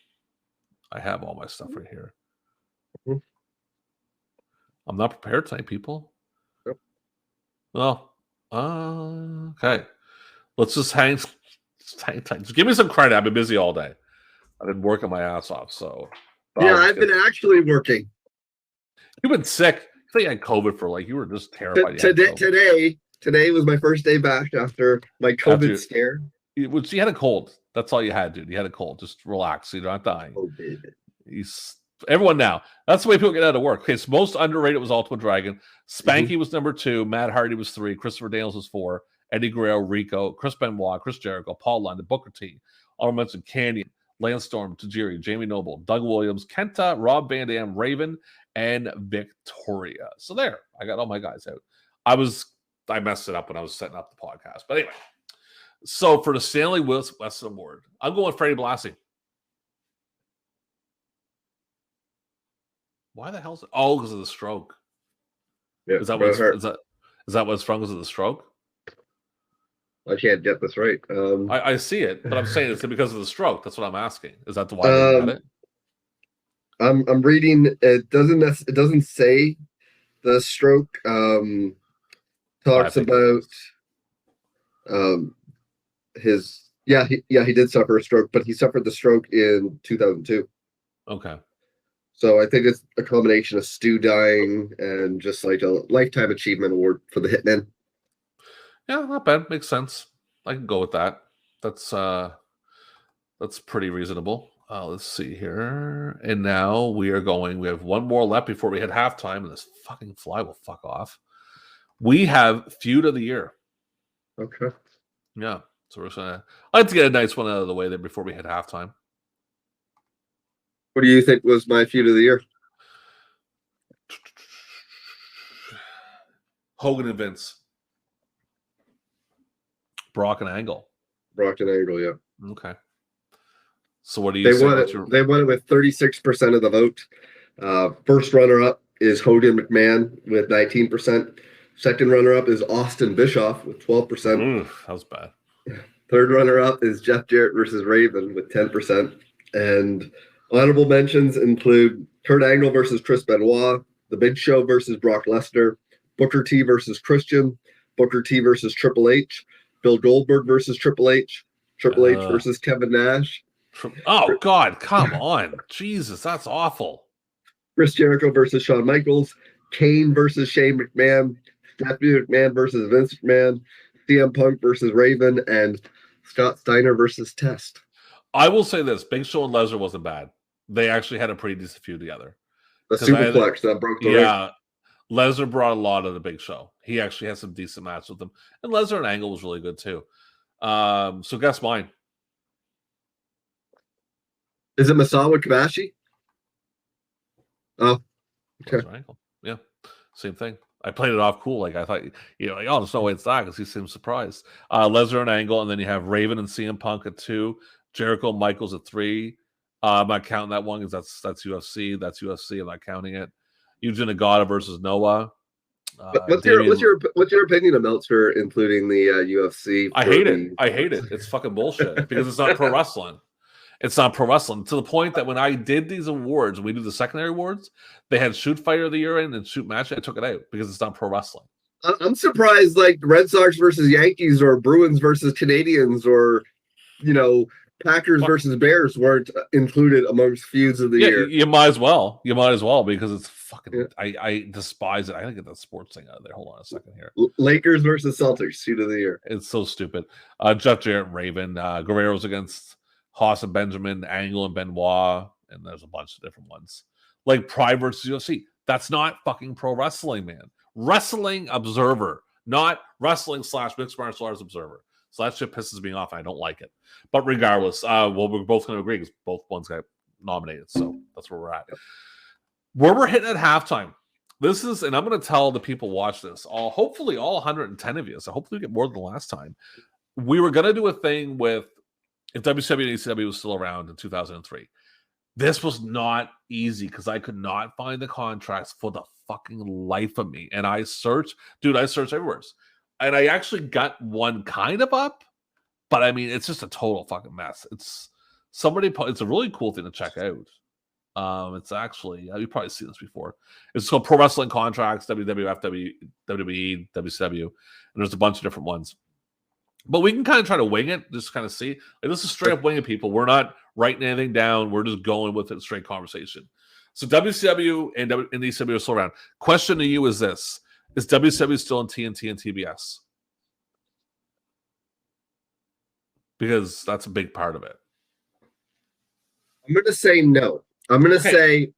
I have all my stuff right here. I'm not prepared tonight, people. Yep. Well, okay. Let's just hang tight. Just give me some credit. I've been busy all day. I've been working my ass off. So yeah, I've been actually working. You've been sick. I think you had COVID for you were just terrified. Today was my first day back after my COVID scare. You had a cold. That's all you had, dude. You had a cold. Just relax. You're not dying. Oh, baby. Everyone now. That's the way people get out of work. Okay, so most underrated was Ultimo Dragon. Spanky was number 2. Matt Hardy was 3. Christopher Daniels was 4. Eddie Guerrero, Rico, Chris Benoit, Chris Jericho, Paul London, Booker T. Honorable mention Canyon, Lance Storm, Tajiri, Jamie Noble, Doug Williams, Kenta, Rob Van Dam, Raven, and Victoria. So there, I got all my guys out. I messed it up when I was setting up the podcast. But anyway, So for the Stanley West Award, I'm going with Freddie Blassie. Why the hell's it? Oh, because of the stroke. Yeah, Is that what's from? Because of the stroke? I can't get this right. I see it, but I'm saying it's because of the stroke. That's what I'm asking. Is that the why they got it? I'm reading. It doesn't say the stroke. Talks about his he did suffer a stroke, but he suffered the stroke in 2002. Okay. So I think it's a combination of Stu dying and just like a lifetime achievement award for the Hitman. Yeah, not bad. Makes sense. I can go with that. That's pretty reasonable. Let's see here. And now we have one more left before we hit halftime, and this fucking fly will fuck off. We have Feud of the Year. Okay. Yeah. So we're gonna I'd like to get a nice one out of the way there before we hit halftime. What do you think was my Feud of the Year? Hogan and Vince. Brock and Angle. Brock and Angle, yeah. Okay. So what do you say? They won it with 36% of the vote. First runner-up is Hogan McMahon with 19%. Second runner-up is Austin Bischoff with 12%. Oof, that was bad. Third runner-up is Jeff Jarrett versus Raven with 10%. And honorable mentions include Kurt Angle versus Chris Benoit, The Big Show versus Brock Lesnar, Booker T versus Christian, Booker T versus Triple H, Bill Goldberg versus Triple H, Triple H versus Kevin Nash. Oh, God, come on. Jesus, that's awful. Chris Jericho versus Shawn Michaels, Kane versus Shane McMahon, Stephanie McMahon versus Vince McMahon, CM Punk versus Raven, and Scott Steiner versus Test. I will say this. Big Show and Lesnar wasn't bad. They actually had a pretty decent feud together. The superplex that broke the ring. Lesnar brought a lot of the Big Show. He actually had some decent matches with them. And Lesnar and Angle was really good, too. So guess mine. Is it Masawa Kobashi? Oh, okay. Yeah, same thing. I played it off cool. Like I thought, oh, there's no way it's that because he seems surprised. Lesnar and Angle, and then you have Raven and CM Punk at 2, Jericho and Michaels at 3. I'm not counting that one because that's UFC. That's UFC. I'm not counting it. Yuji Nagata versus Noah. What's your opinion of Meltzer including the UFC? I hate it. It's fucking bullshit because it's not pro wrestling. It's not pro wrestling to the point that when I did these awards, we do the secondary awards, they had shoot fighter of the year in and shoot match. I took it out because it's not pro wrestling. I'm surprised like Red Sox versus Yankees or Bruins versus Canadians or, Packers versus Bears weren't included amongst feuds of the year. You might as well. Because it's fucking. Yeah. I despise it. I gotta get that sports thing out of there. Hold on a second here. Lakers versus Celtics feud of the year. It's so stupid. Jeff Jarrett, Raven, Guerrero's against Haas and Benjamin, Angle and Benoit, and there's a bunch of different ones. Like Pride versus UFC. That's not fucking pro wrestling, man. Wrestling Observer, not wrestling / mixed martial arts Observer. So that shit pisses me off. And I don't like it. But regardless, we're both going to agree because both ones got nominated. So that's where we're at. Where we're hitting at halftime. This is, and I'm going to tell the people watch this, hopefully all 110 of you. So hopefully we get more than the last time. We were going to do a thing with if WCW and ECW was still around in 2003. This was not easy because I could not find the contracts for the fucking life of me. And I searched everywhere. And I actually got one kind of up, but I mean, it's just a total fucking mess. It's a really cool thing to check out. It's actually, you've probably seen this before. It's called Pro Wrestling Contracts, WWF, WWE, WCW, and there's a bunch of different ones. But we can kind of try to wing it, just kind of see. Like, this is straight up winging people. We're not writing anything down. We're just going with it, straight conversation. So WCW and ECW are still around. Question to you is this. Is WCW still in Tnt and Tbs? Because that's a big part of it. I'm going to say no. I'm going to say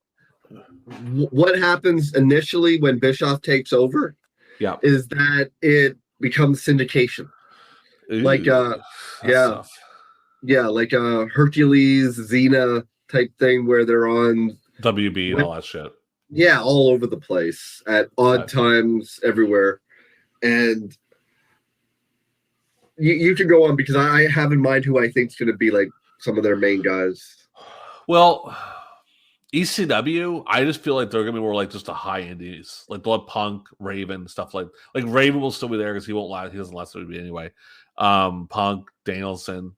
what happens initially when Bischoff takes over is that it becomes syndication. Ooh, like like a Hercules, Xena type thing where they're on WB and all that shit. Yeah, all over the place at odd times everywhere. And you can go on because I have in mind who I think is going to be like some of their main guys. Well, ECW, I just feel like they're gonna be more like just a high indies, like Blood Punk, Raven, stuff like Raven will still be there because he won't last. He doesn't last to be anyway. Punk, Danielson,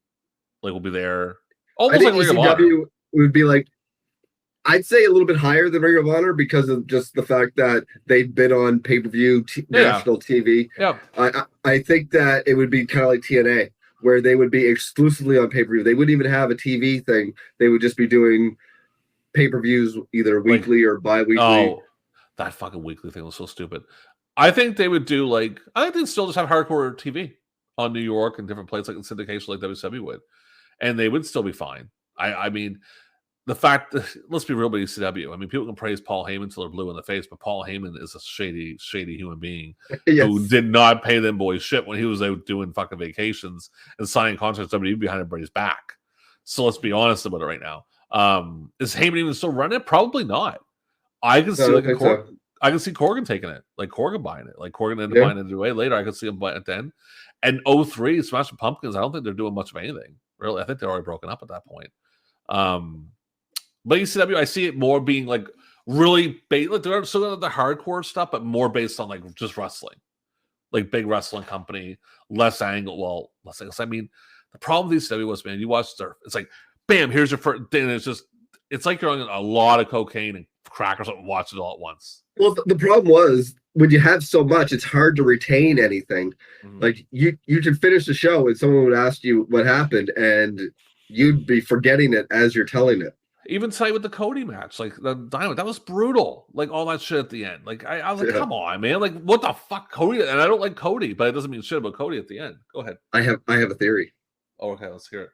like will be there. Almost like Ring of Honor. ECW would be like, I'd say a little bit higher than Ring of Honor because of just the fact that they've been on pay-per-view national TV. Yeah, I think that it would be kind of like TNA, where they would be exclusively on pay-per-view. They wouldn't even have a TV thing. They would just be doing pay-per-views either weekly or bi-weekly. Oh, that fucking weekly thing was so stupid. I think they would do I think they'd still just have hardcore TV on New York and different places like in syndication like WCW would. And they would still be fine. I mean, the fact that, let's be real about ECW. I mean, people can praise Paul Heyman until they're blue in the face, but Paul Heyman is a shady, shady human being who did not pay them boys shit when he was out doing fucking vacations and signing contracts with WWE behind everybody's back. So let's be honest about it right now. Is Heyman even still running it? Probably not. I can see I can see Corgan taking it, like Corgan buying it, like Corgan ended up buying it away later. I could see him buying it then. And 03, Smashing Pumpkins, I don't think they're doing much of anything. Really, I think they're already broken up at that point. But ECW, I see it more being like really like they're still the hardcore stuff, but more based on like just wrestling, like big wrestling company, less angle. Well, less angle. I mean, the problem with ECW was, man, you watch their, it's like, bam, here's your first thing. It's like you're on a lot of cocaine and crackers and watch it all at once. Well, the problem was when you have so much, it's hard to retain anything. Mm-hmm. Like you could finish the show and someone would ask you what happened, and you'd be forgetting it as you're telling it. Even tonight with the Cody match, like the Dynamite, that was brutal. Like all that shit at the end. Like I was like, come on, man. Like what the fuck, Cody? And I don't like Cody, but it doesn't mean shit about Cody at the end. Go ahead. I have a theory. Oh, okay, let's hear it.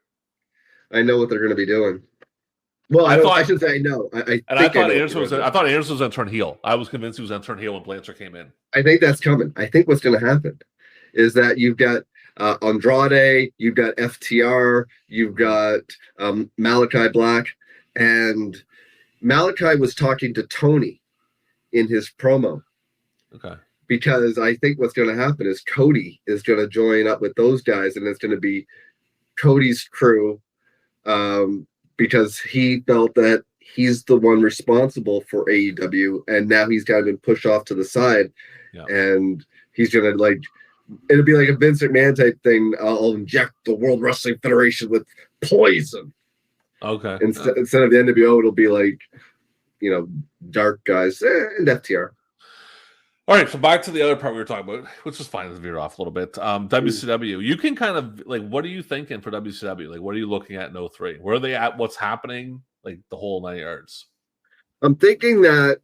I know what they're going to be doing. Well, I should say I know. I thought Anderson was going to turn heel. I was convinced he was going to turn heel when Blanchard came in. I think that's coming. I think what's going to happen is that you've got Andrade, you've got FTR, you've got Malachi Black, and Malachi was talking to Tony in his promo. Okay. Because I think what's going to happen is Cody is going to join up with those guys, and it's going to be Cody's crew. Because he felt that he's the one responsible for AEW, and now he's kind of been pushed off to the side, and he's gonna it'll be like a Vince McMahon type thing. I'll inject the World Wrestling Federation with poison. Okay. Instead of the NWO, it'll be like, dark guys and FTR. All right, so back to the other part we were talking about, which is fine to veer off a little bit. WCW, you can kind of what are you thinking for WCW? Like, what are you looking at in 03? Where are they at? What's happening? Like the whole 9 yards. I'm thinking that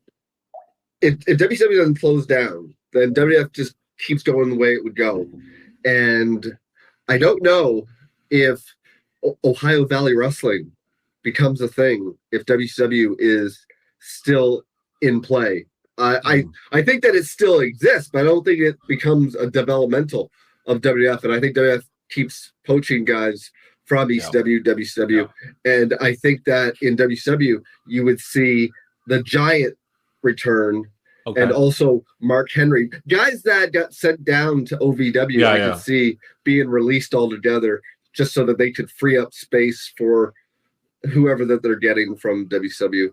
if WCW doesn't close down, then WWF just keeps going the way it would go. And I don't know if Ohio Valley Wrestling becomes a thing if WCW is still in play. I think that it still exists, but I don't think it becomes a developmental of WWF. And I think WWF keeps poaching guys from ECW, WCW. And I think that in WCW, you would see the Giant return and also Mark Henry. Guys that got sent down to OVW, I could see being released all together just so that they could free up space for whoever that they're getting from WCW.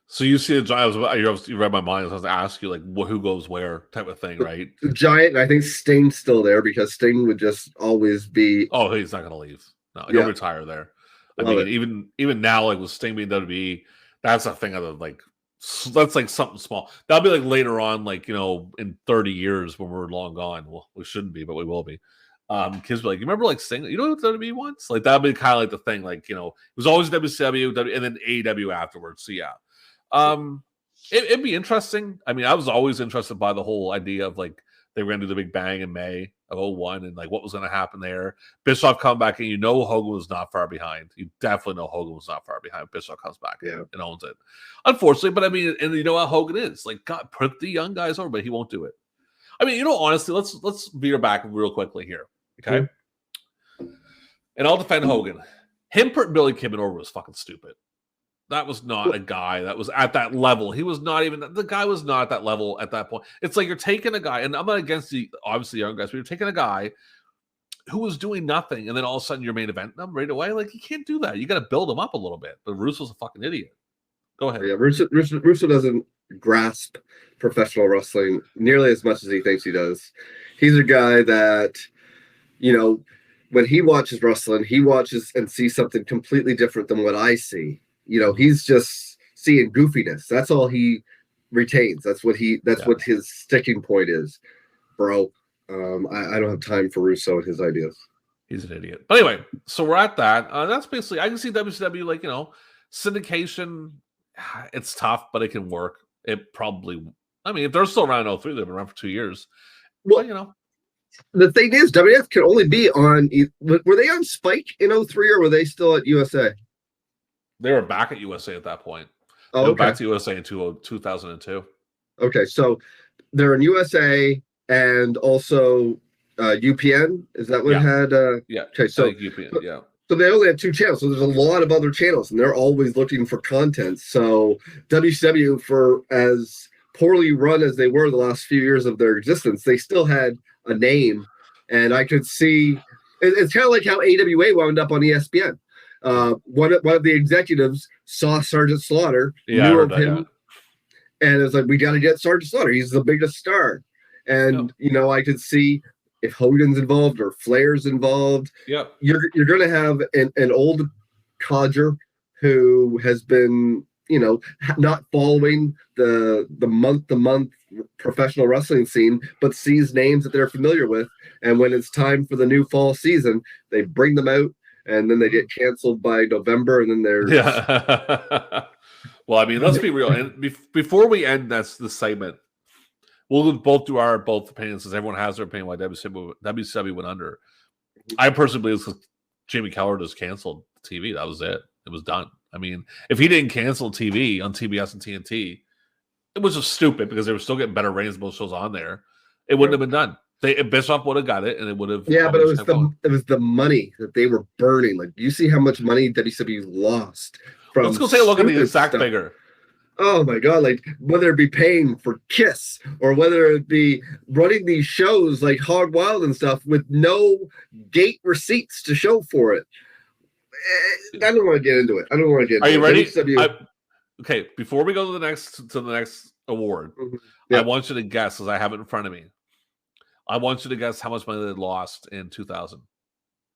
So you see the Giant, you read my mind. I was going to ask you, who goes where type of thing, right? The Giant, I think Sting's still there because Sting would just always be... Oh, he's not going to leave. No, he'll retire there. I mean, even now, with Sting being WWE, that's a thing of that's like something small. That'll be later on, in 30 years when we're long gone. Well, we shouldn't be, but we will be. Kids be like, you remember Sting? You know what WWE wants? That'd be kind of the thing. It was always WCW, and then AEW afterwards. So yeah. It'd be interesting. I mean, I was always interested by the whole idea of they were going to do the big bang in May of 01 and what was going to happen there. Bischoff come back and Hogan was not far behind. You definitely know Hogan was not far behind. Bischoff comes back and owns it. Unfortunately, but I mean, and you know how Hogan is. God, put the young guys over, but he won't do it. I mean, honestly, let's veer back real quickly here. Okay. Mm-hmm. And I'll defend Hogan. Him putting Billy Kidman over was fucking stupid. That was not a guy that was at that level. He was not even, the guy was not at that level at that point. It's like you're taking a guy, and I'm not against obviously young guys, but you're taking a guy who was doing nothing, and then all of a sudden you're main eventing them right away. Like, you can't do that. You got to build them up a little bit. But Russo's a fucking idiot. Go ahead. Yeah, Russo doesn't grasp professional wrestling nearly as much as he thinks he does. He's a guy that, you know, when he watches wrestling, he watches and sees something completely different than what I see. You know, he's just seeing goofiness. That's all he retains. That's what his sticking point is, bro. I don't have time for Russo and his ideas. He's an idiot. But anyway, so we're at that. That's basically, I can see WCW, like, you know, syndication. It's tough, but it can work. It probably, I mean, if they're still around in 03, they've been around for 2 years. Well, but, you know. The thing is, WF can only be on, were they on Spike in 03 or were they still at USA? They were back at USA at that point. Oh, they were okay. back to USA in 2002. Okay, so they're in USA and also UPN. Is that what had? Yeah. Okay, so UPN, yeah. So they only have 2 channels. So there's a lot of other channels, and they're always looking for content. So WCW, for as poorly run as they were the last few years of their existence, they still had a name, and I could see it's kind of like how AWA wound up on ESPN. One of the executives saw Sergeant Slaughter, knew of him, and it was like, we got to get Sergeant Slaughter. He's the biggest star. And you know, I could see if Hogan's involved or Flair's involved, you're going to have an old codger who has been, you know, not following the month-to-month professional wrestling scene, but sees names that they're familiar with. And when it's time for the new fall season, they bring them out, and then they get canceled by November, and then they're Well, I mean, let's be real. And before we end the segment, we'll both do our opinions, because everyone has their opinion why WCW went under. I personally believe it's because Jamie Keller just canceled TV. That was it. It was done. I mean, if he didn't cancel TV on TBS and TNT, it was just stupid, because they were still getting better ratings than most shows on there. It wouldn't have been done. Bischoff would have got it, and it would have. Yeah, but it was the money that they were burning. Like, you see how much money WCW lost from. Let's go take a look at the exact figure. Oh my God, like, whether it be paying for Kiss or whether it be running these shows like Hog Wild and stuff with no gate receipts to show for it. I don't want to get into it. Are you ready? Okay, before we go to the next award, I want you to guess, because I have it in front of me. I want you to guess how much money they lost in 2000.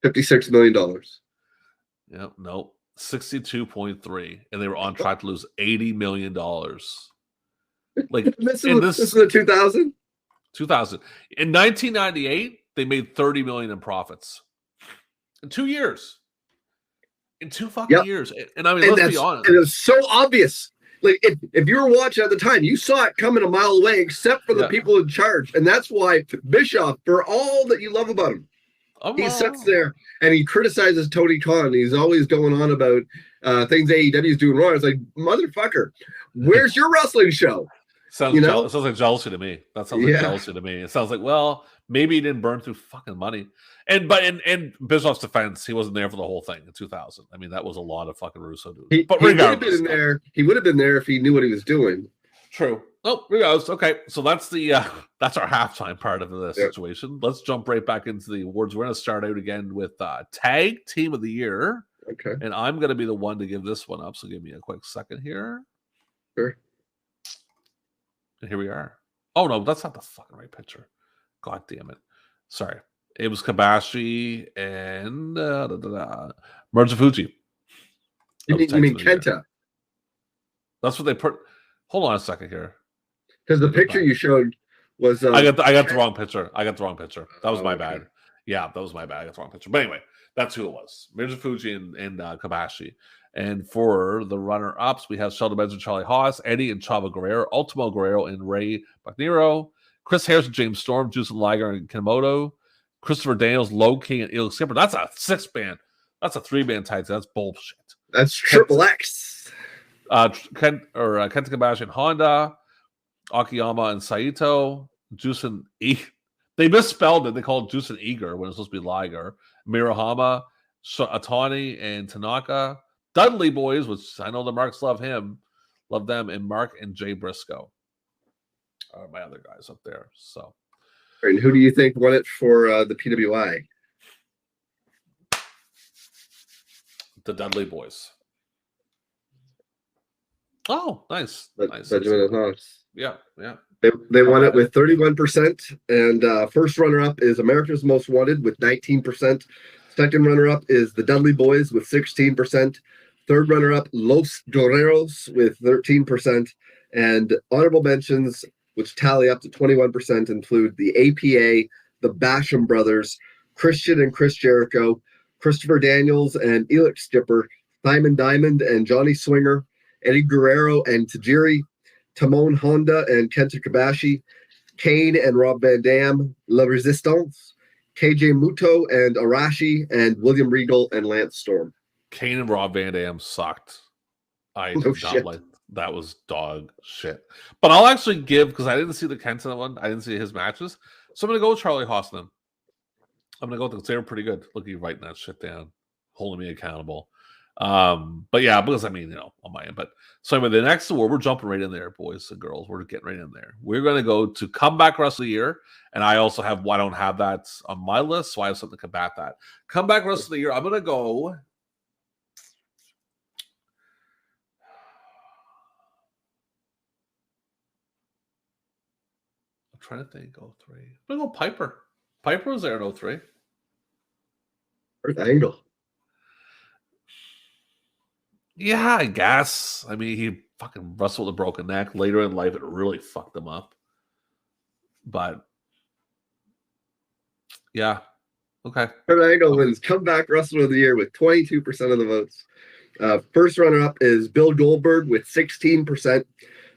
$56 million. Yeah, no. 62.3, and they were on track to lose $80 million. Like, this is the 2000? 2000. In 1998, they made $30 million in profits. In 2 years. In 2 fucking years. And I mean, let's be honest. And it's so obvious. Like, if you were watching at the time, you saw it coming a mile away, except for the people in charge. And that's why Bischoff, for all that you love about him, he sits there and he criticizes Tony Khan. He's always going on about things AEW is doing wrong. It's like, motherfucker, where's your wrestling show? Sounds like jealousy to me. That sounds like jealousy to me. It sounds like, well, maybe he didn't burn through fucking money. But in Bischoff's defense, he wasn't there for the whole thing in 2000. I mean, that was a lot of fucking Russo dudes. But regardless, he would have been there if he knew what he was doing. True. Oh, regardless. Okay, so that's that's our halftime part of the situation. Let's jump right back into the awards. We're going to start out again with Tag Team of the Year. Okay. And I'm going to be the one to give this one up. So give me a quick second here. Sure. And here we are. Oh no, that's not the fucking right picture. God damn it. Sorry. It was Kabashi and Marufuji. You mean Kenta? That's what they put. Hold on a second here. Because the picture you showed was I got the wrong picture. That was my bad. Yeah, that was my bad. I got the wrong picture. But anyway, that's who it was. Marufuji and Kabashi. And for the runner-ups, we have Sheldon Benson, Charlie Haas, Eddie and Chavo Guerrero, Ultimo Guerrero and Ray Bucnero, Chris Harrison, James Storm, Juice and Liger and Kanemoto, Christopher Daniels, Low King and Elix Skipper. That's a 6-man. That's a 3-man tight. That's bullshit. That's triple X. Kenta Kobashi and Honda, Akiyama and Saito, Juice and they misspelled it. They called it Juice and Eager when it's supposed to be Liger. Mirohama, Atani and Tanaka, Dudley Boys, which I know the Marks love them, and Mark and Jay Briscoe are my other guys up there. So, and who do you think won it for the PWI? The Dudley Boys. Oh, nice. Nice. Benjamin and Haas. Yeah, yeah. They won it with 31%, and first runner-up is America's Most Wanted with 19%. Second runner-up is the Dudley Boys with 16%. Third runner-up, Los Guerreros with 13%. And honorable mentions, which tally up to 21%, include the APA, the Basham Brothers, Christian and Chris Jericho, Christopher Daniels and Elix Skipper, Simon Diamond and Johnny Swinger, Eddie Guerrero and Tajiri, Timon Honda and Kenta Kobashi, Kane and Rob Van Dam, La Resistance, KJ Muto and Arashi, and William Regal and Lance Storm. Kane and Rob Van Dam sucked. I did not like that. Was dog shit. But I'll actually give, because I didn't see the Kenta one, I didn't see his matches. So I'm going to go with Charlie Haas then. I'm going to go with them because they were pretty good. Look, you writing that shit down, holding me accountable. But yeah, because I mean, on my end. But so anyway, the next award, we're jumping right in there, boys and girls. We're getting right in there. We're going to go to Comeback Wrestler of the Year. And I also have, I don't have that on my list, so I have something to combat that. Comeback Wrestler of the Year, I'm going to go. I'm trying to think, 03. I'm going to go Piper. Piper was there in 03. Earth Angle. Yeah, I guess. I mean, he fucking wrestled with a broken neck. Later in life, it really fucked him up. But, yeah. Okay. Earth Angle wins Comeback Wrestler of the Year with 22% of the votes. First runner-up is Bill Goldberg with 16%.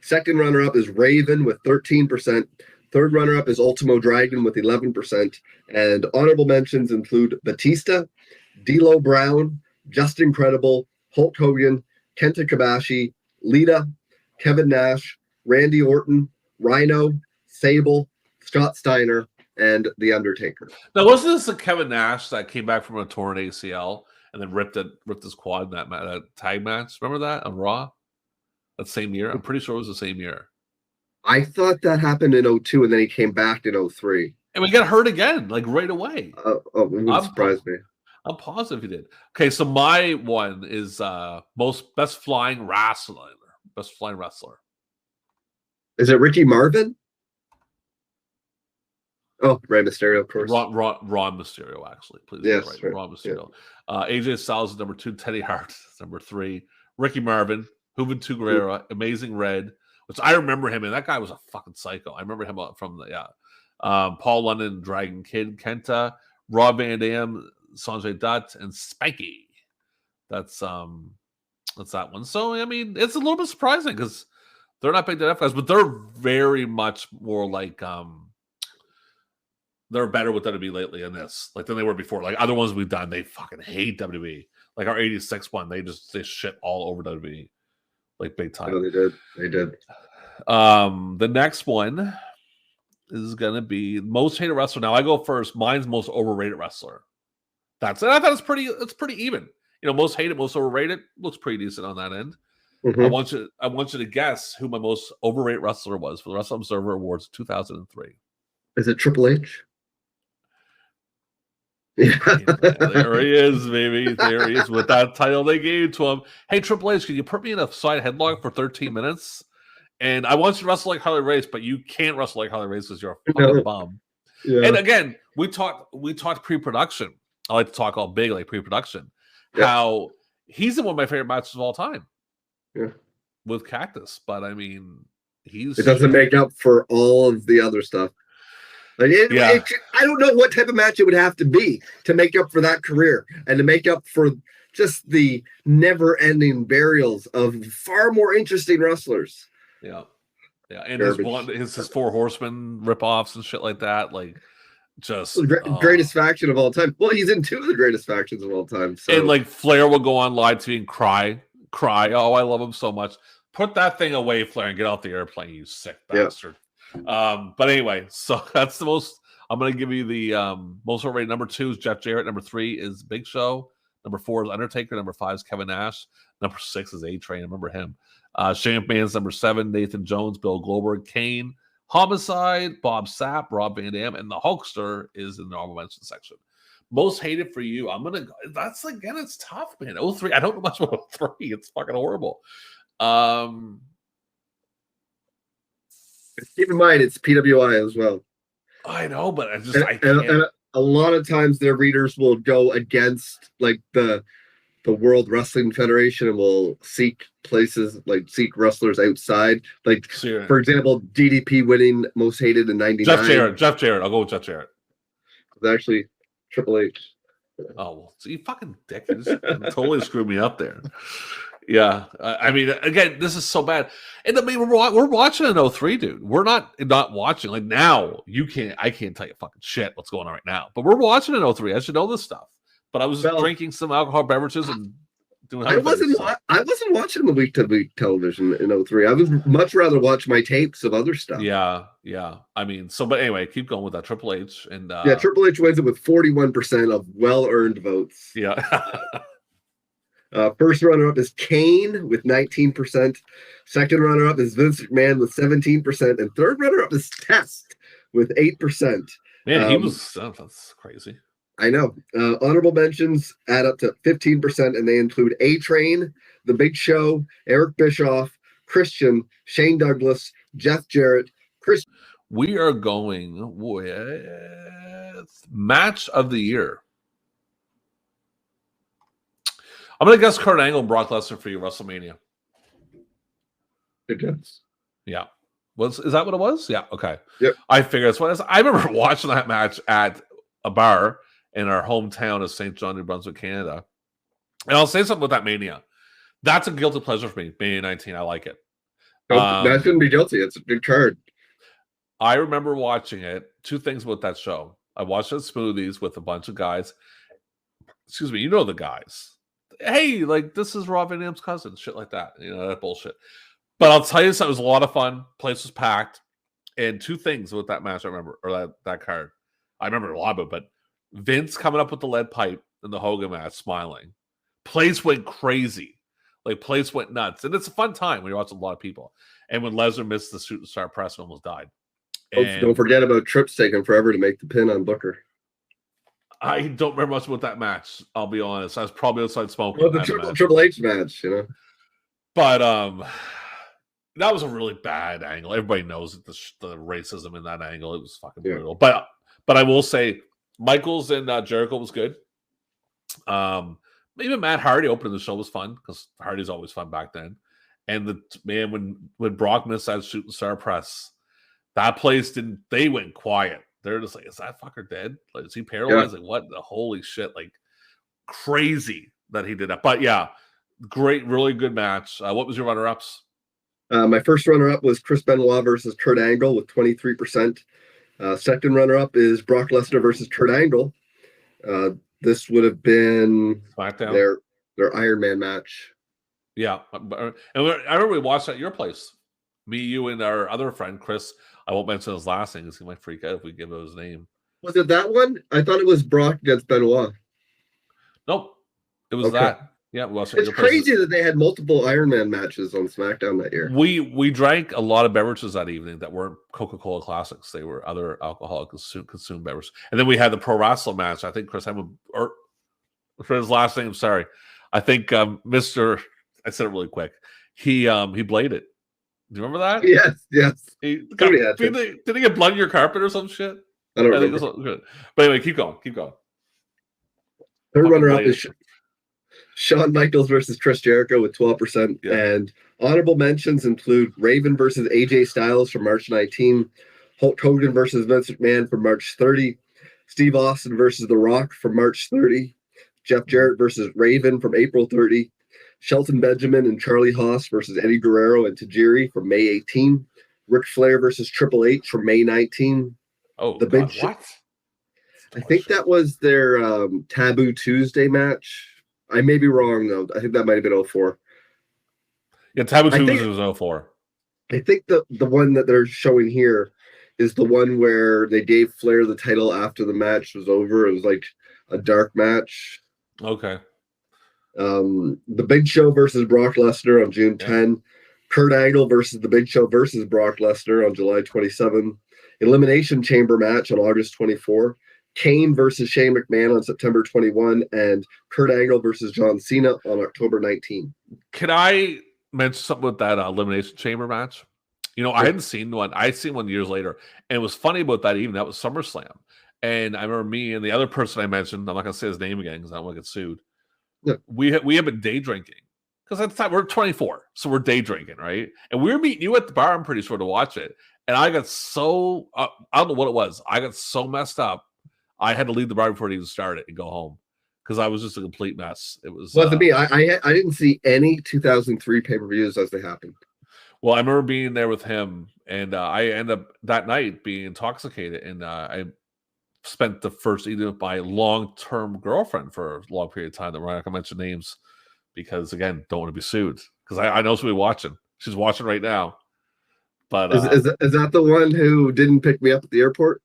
Second runner-up is Raven with 13%. Third runner-up is Ultimo Dragon with 11%. And honorable mentions include Batista, D'Lo Brown, Justin Credible, Hulk Hogan, Kenta Kobashi, Lita, Kevin Nash, Randy Orton, Rhino, Sable, Scott Steiner, and The Undertaker. Now, wasn't this the Kevin Nash that came back from a torn ACL and then ripped his quad in that tag match? Remember that on Raw? That same year? I'm pretty sure it was the same year. I thought that happened in 02, and then he came back in 03. And we got hurt again, like right away. It wouldn't surprise me. I'm positive he did. Okay, so my one is best flying wrestler. Best flying wrestler. Is it Ricky Marvin? Oh, Rey Mysterio, of course. Ron Mysterio, actually. Please. Yes, right. Ron Mysterio. Yeah. AJ Styles is number 2. Teddy Hart is number 3. Ricky Marvin. Juventud Guerrera. Amazing Red. Which I remember him, and that guy was a fucking psycho. I remember him from Paul London, Dragon Kid, Kenta, Rob Van Dam, Sanjay Dutt, and Spiky. That's that one. So I mean, it's a little bit surprising because they're not big DF guys, but they're very much more like they're better with WWE lately in this, like than they were before. Like other ones we've done, they fucking hate WWE. Like our '86 one, they shit all over WWE. Like big time. Oh, they did. The next one is gonna be most hated wrestler. Now I go first. Mine's most overrated wrestler. That's it. I thought it's pretty even. Most hated, most overrated looks pretty decent on that end. Mm-hmm. I want you to guess who my most overrated wrestler was for the Wrestling Observer Awards 2003. Is it Triple H? Yeah, there he is, baby. There he is with that title they gave to him. Hey, Triple H, can you put me in a side headlock for 13 minutes? And I want you to wrestle like Harley Race, but you can't wrestle like Harley Race because you're a fucking bum. Yeah. And again, we talked pre-production. I like to talk all big, like pre-production. Yeah. How he's in one of my favorite matches of all time. Yeah. With Cactus. But I mean, it doesn't make up for all of the other stuff. Like I don't know what type of match it would have to be to make up for that career and to make up for just the never-ending burials of far more interesting wrestlers. Yeah. And his 4 Horsemen ripoffs and shit like that, like just greatest faction of all time. Well, he's in 2 of the greatest factions of all time. So. And like Flair will go on live TV and cry. Oh, I love him so much. Put that thing away, Flair, and get off the airplane, you sick bastard. But anyway, so that's the most. I'm going to give you the most overrated. Number 2 is Jeff Jarrett. Number 3 is Big Show. Number 4 is Undertaker. Number 5 is Kevin Nash. Number 6 is A-Train. Remember him. Shane McMahon's number 7. Nathan Jones, Bill Goldberg, Kane, Homicide, Bob Sapp, Rob Van Dam, and the Hulkster is in the honorable mention section. Most hated for you. I'm gonna. That's again. It's tough, man. 03. I don't know much about 03. It's fucking horrible. Keep in mind, it's PWI as well. I know, but I can't. And a lot of times their readers will go against like the World Wrestling Federation and will seek places, like seek wrestlers outside. Like, for example, DDP winning most hated in '99. Jeff Jarrett. I'll go with Jeff Jarrett. It's actually Triple H. Oh, well, so you fucking dick. You just totally screwed me up there. Yeah. I mean, again, this is so bad. And I mean, we're watching in 03, dude. We're not watching. Like, now, I can't tell you fucking shit what's going on right now. But we're watching in 03. I should know this stuff. But I was drinking some alcohol beverages and doing I wasn't watching the week-to-week television in 03. I would much rather watch my tapes of other stuff. Yeah. I mean, but anyway, keep going with that. Triple H. And Triple H wins it with 41% of well-earned votes. Yeah. First runner-up is Kane with 19%. Second runner-up is Vince McMahon with 17%. And third runner-up is Test with 8%. Man, he was... that's crazy. I know. Honorable mentions add up to 15%, and they include A-Train, The Big Show, Eric Bischoff, Christian, Shane Douglas, Jeff Jarrett, Chris. We are going with Match of the Year. I'm going to guess Kurt Angle and Brock Lesnar for you, WrestleMania. It does. Yeah. Is that what it was? Yeah. Okay. Yep. I figured that's what it is. I remember watching that match at a bar in our hometown of St. John, New Brunswick, Canada. And I'll say something with that Mania. That's a guilty pleasure for me. Mania 19. I like it. That shouldn't be guilty. It's a good card. I remember watching it. Two things about that show. I watched it at Smoothies with a bunch of guys. Excuse me. You know the guys. Hey, like, this is Rob Van Dam's cousin. Shit like that. You know, that bullshit. But I'll tell you something. It was a lot of fun. Place was packed. And two things with that match I remember. Or that card. I remember a lot of it. But Vince coming up with the lead pipe in the Hogan match, smiling. Place went crazy. Like, place went nuts. And it's a fun time when you're watching a lot of people. And when Lesnar missed the shooting star press and almost died. And don't forget about Trips taking forever to make the pin on Booker. I don't remember much about that match, I'll be honest. I was probably outside smoking. Well, the Triple H match, you know. But that was a really bad angle. Everybody knows the racism in that angle. It was fucking brutal. But I will say, Michaels and Jericho was good. Even Matt Hardy opening the show was fun because Hardy's always fun back then. And when Brock missed that shooting star press, that place they went quiet. They're just like, is that fucker dead? Like, is he paralyzed? Yeah. Like, what the holy shit? Like, crazy that he did that. But yeah, great, really good match. What was your runner-ups? My first runner-up was Chris Benoit versus Kurt Angle with 23%. Second runner-up is Brock Lesnar versus Kurt Angle. This would have been SmackDown. Their Iron Man match. Yeah, and I remember we watched that at your place. Me, you, and our other friend Chris. I won't mention his last name because he might freak out if we give him his name. Was it that one? I thought it was Brock against Benoit. Nope, it was that. Yeah, it's crazy that they had multiple Iron Man matches on SmackDown that year. We drank a lot of beverages that evening that weren't Coca-Cola Classics. They were other alcoholic consumed beverages. And then we had the pro wrestling match. I think Chris Hemman, or for his last name, sorry. I think Mr. I said it really quick. He bladed. Do you remember that? Yes. Did he get blood in your carpet or some shit? I don't remember. Good. But anyway, keep going. Third runner-up is Shawn Michaels versus Chris Jericho with 12%. Yeah. And honorable mentions include Raven versus AJ Styles from March 19, Hulk Hogan versus Vince McMahon from March 30, Steve Austin versus The Rock from March 30, Jeff Jarrett versus Raven from April 30, Shelton Benjamin and Charlie Haas versus Eddie Guerrero and Tajiri from May 18. Ric Flair versus Triple H from May 19. Oh, the big what? I think that was their Taboo Tuesday match. I may be wrong, though. I think that might have been 04. Yeah, Taboo Tuesday was 04. I think the one that they're showing here is the one where they gave Flair the title after the match was over. It was like a dark match. Okay. The Big Show versus Brock Lesnar on June 10. Kurt Angle versus The Big Show versus Brock Lesnar on July 27. Elimination Chamber match on August 24. Kane versus Shane McMahon on September 21, and Kurt Angle versus John Cena on October 19. Can I mention something with that Elimination Chamber match? You know, I hadn't seen one. I'd seen one years later. And it was funny about that even. That was SummerSlam. And I remember me and the other person I mentioned, I'm not going to say his name again because I don't want to get sued. Yeah. We have been day drinking. Because at the time, we're 24. So we're day drinking, right? And we were meeting you at the bar, I'm pretty sure, to watch it. And I got so, I don't know what it was. I got so messed up. I had to leave the bar before it even started and go home. Because I was just a complete mess. It was. Well, to me, I didn't see any 2003 pay-per-views as they happened. Well, I remember being there with him, and I ended up that night being intoxicated, and I spent the first evening with my long-term girlfriend for a long period of time. That we're not going to mention names because, again, don't want to be sued. Because I know somebody watching. She's watching right now. But is that the one who didn't pick me up at the airport?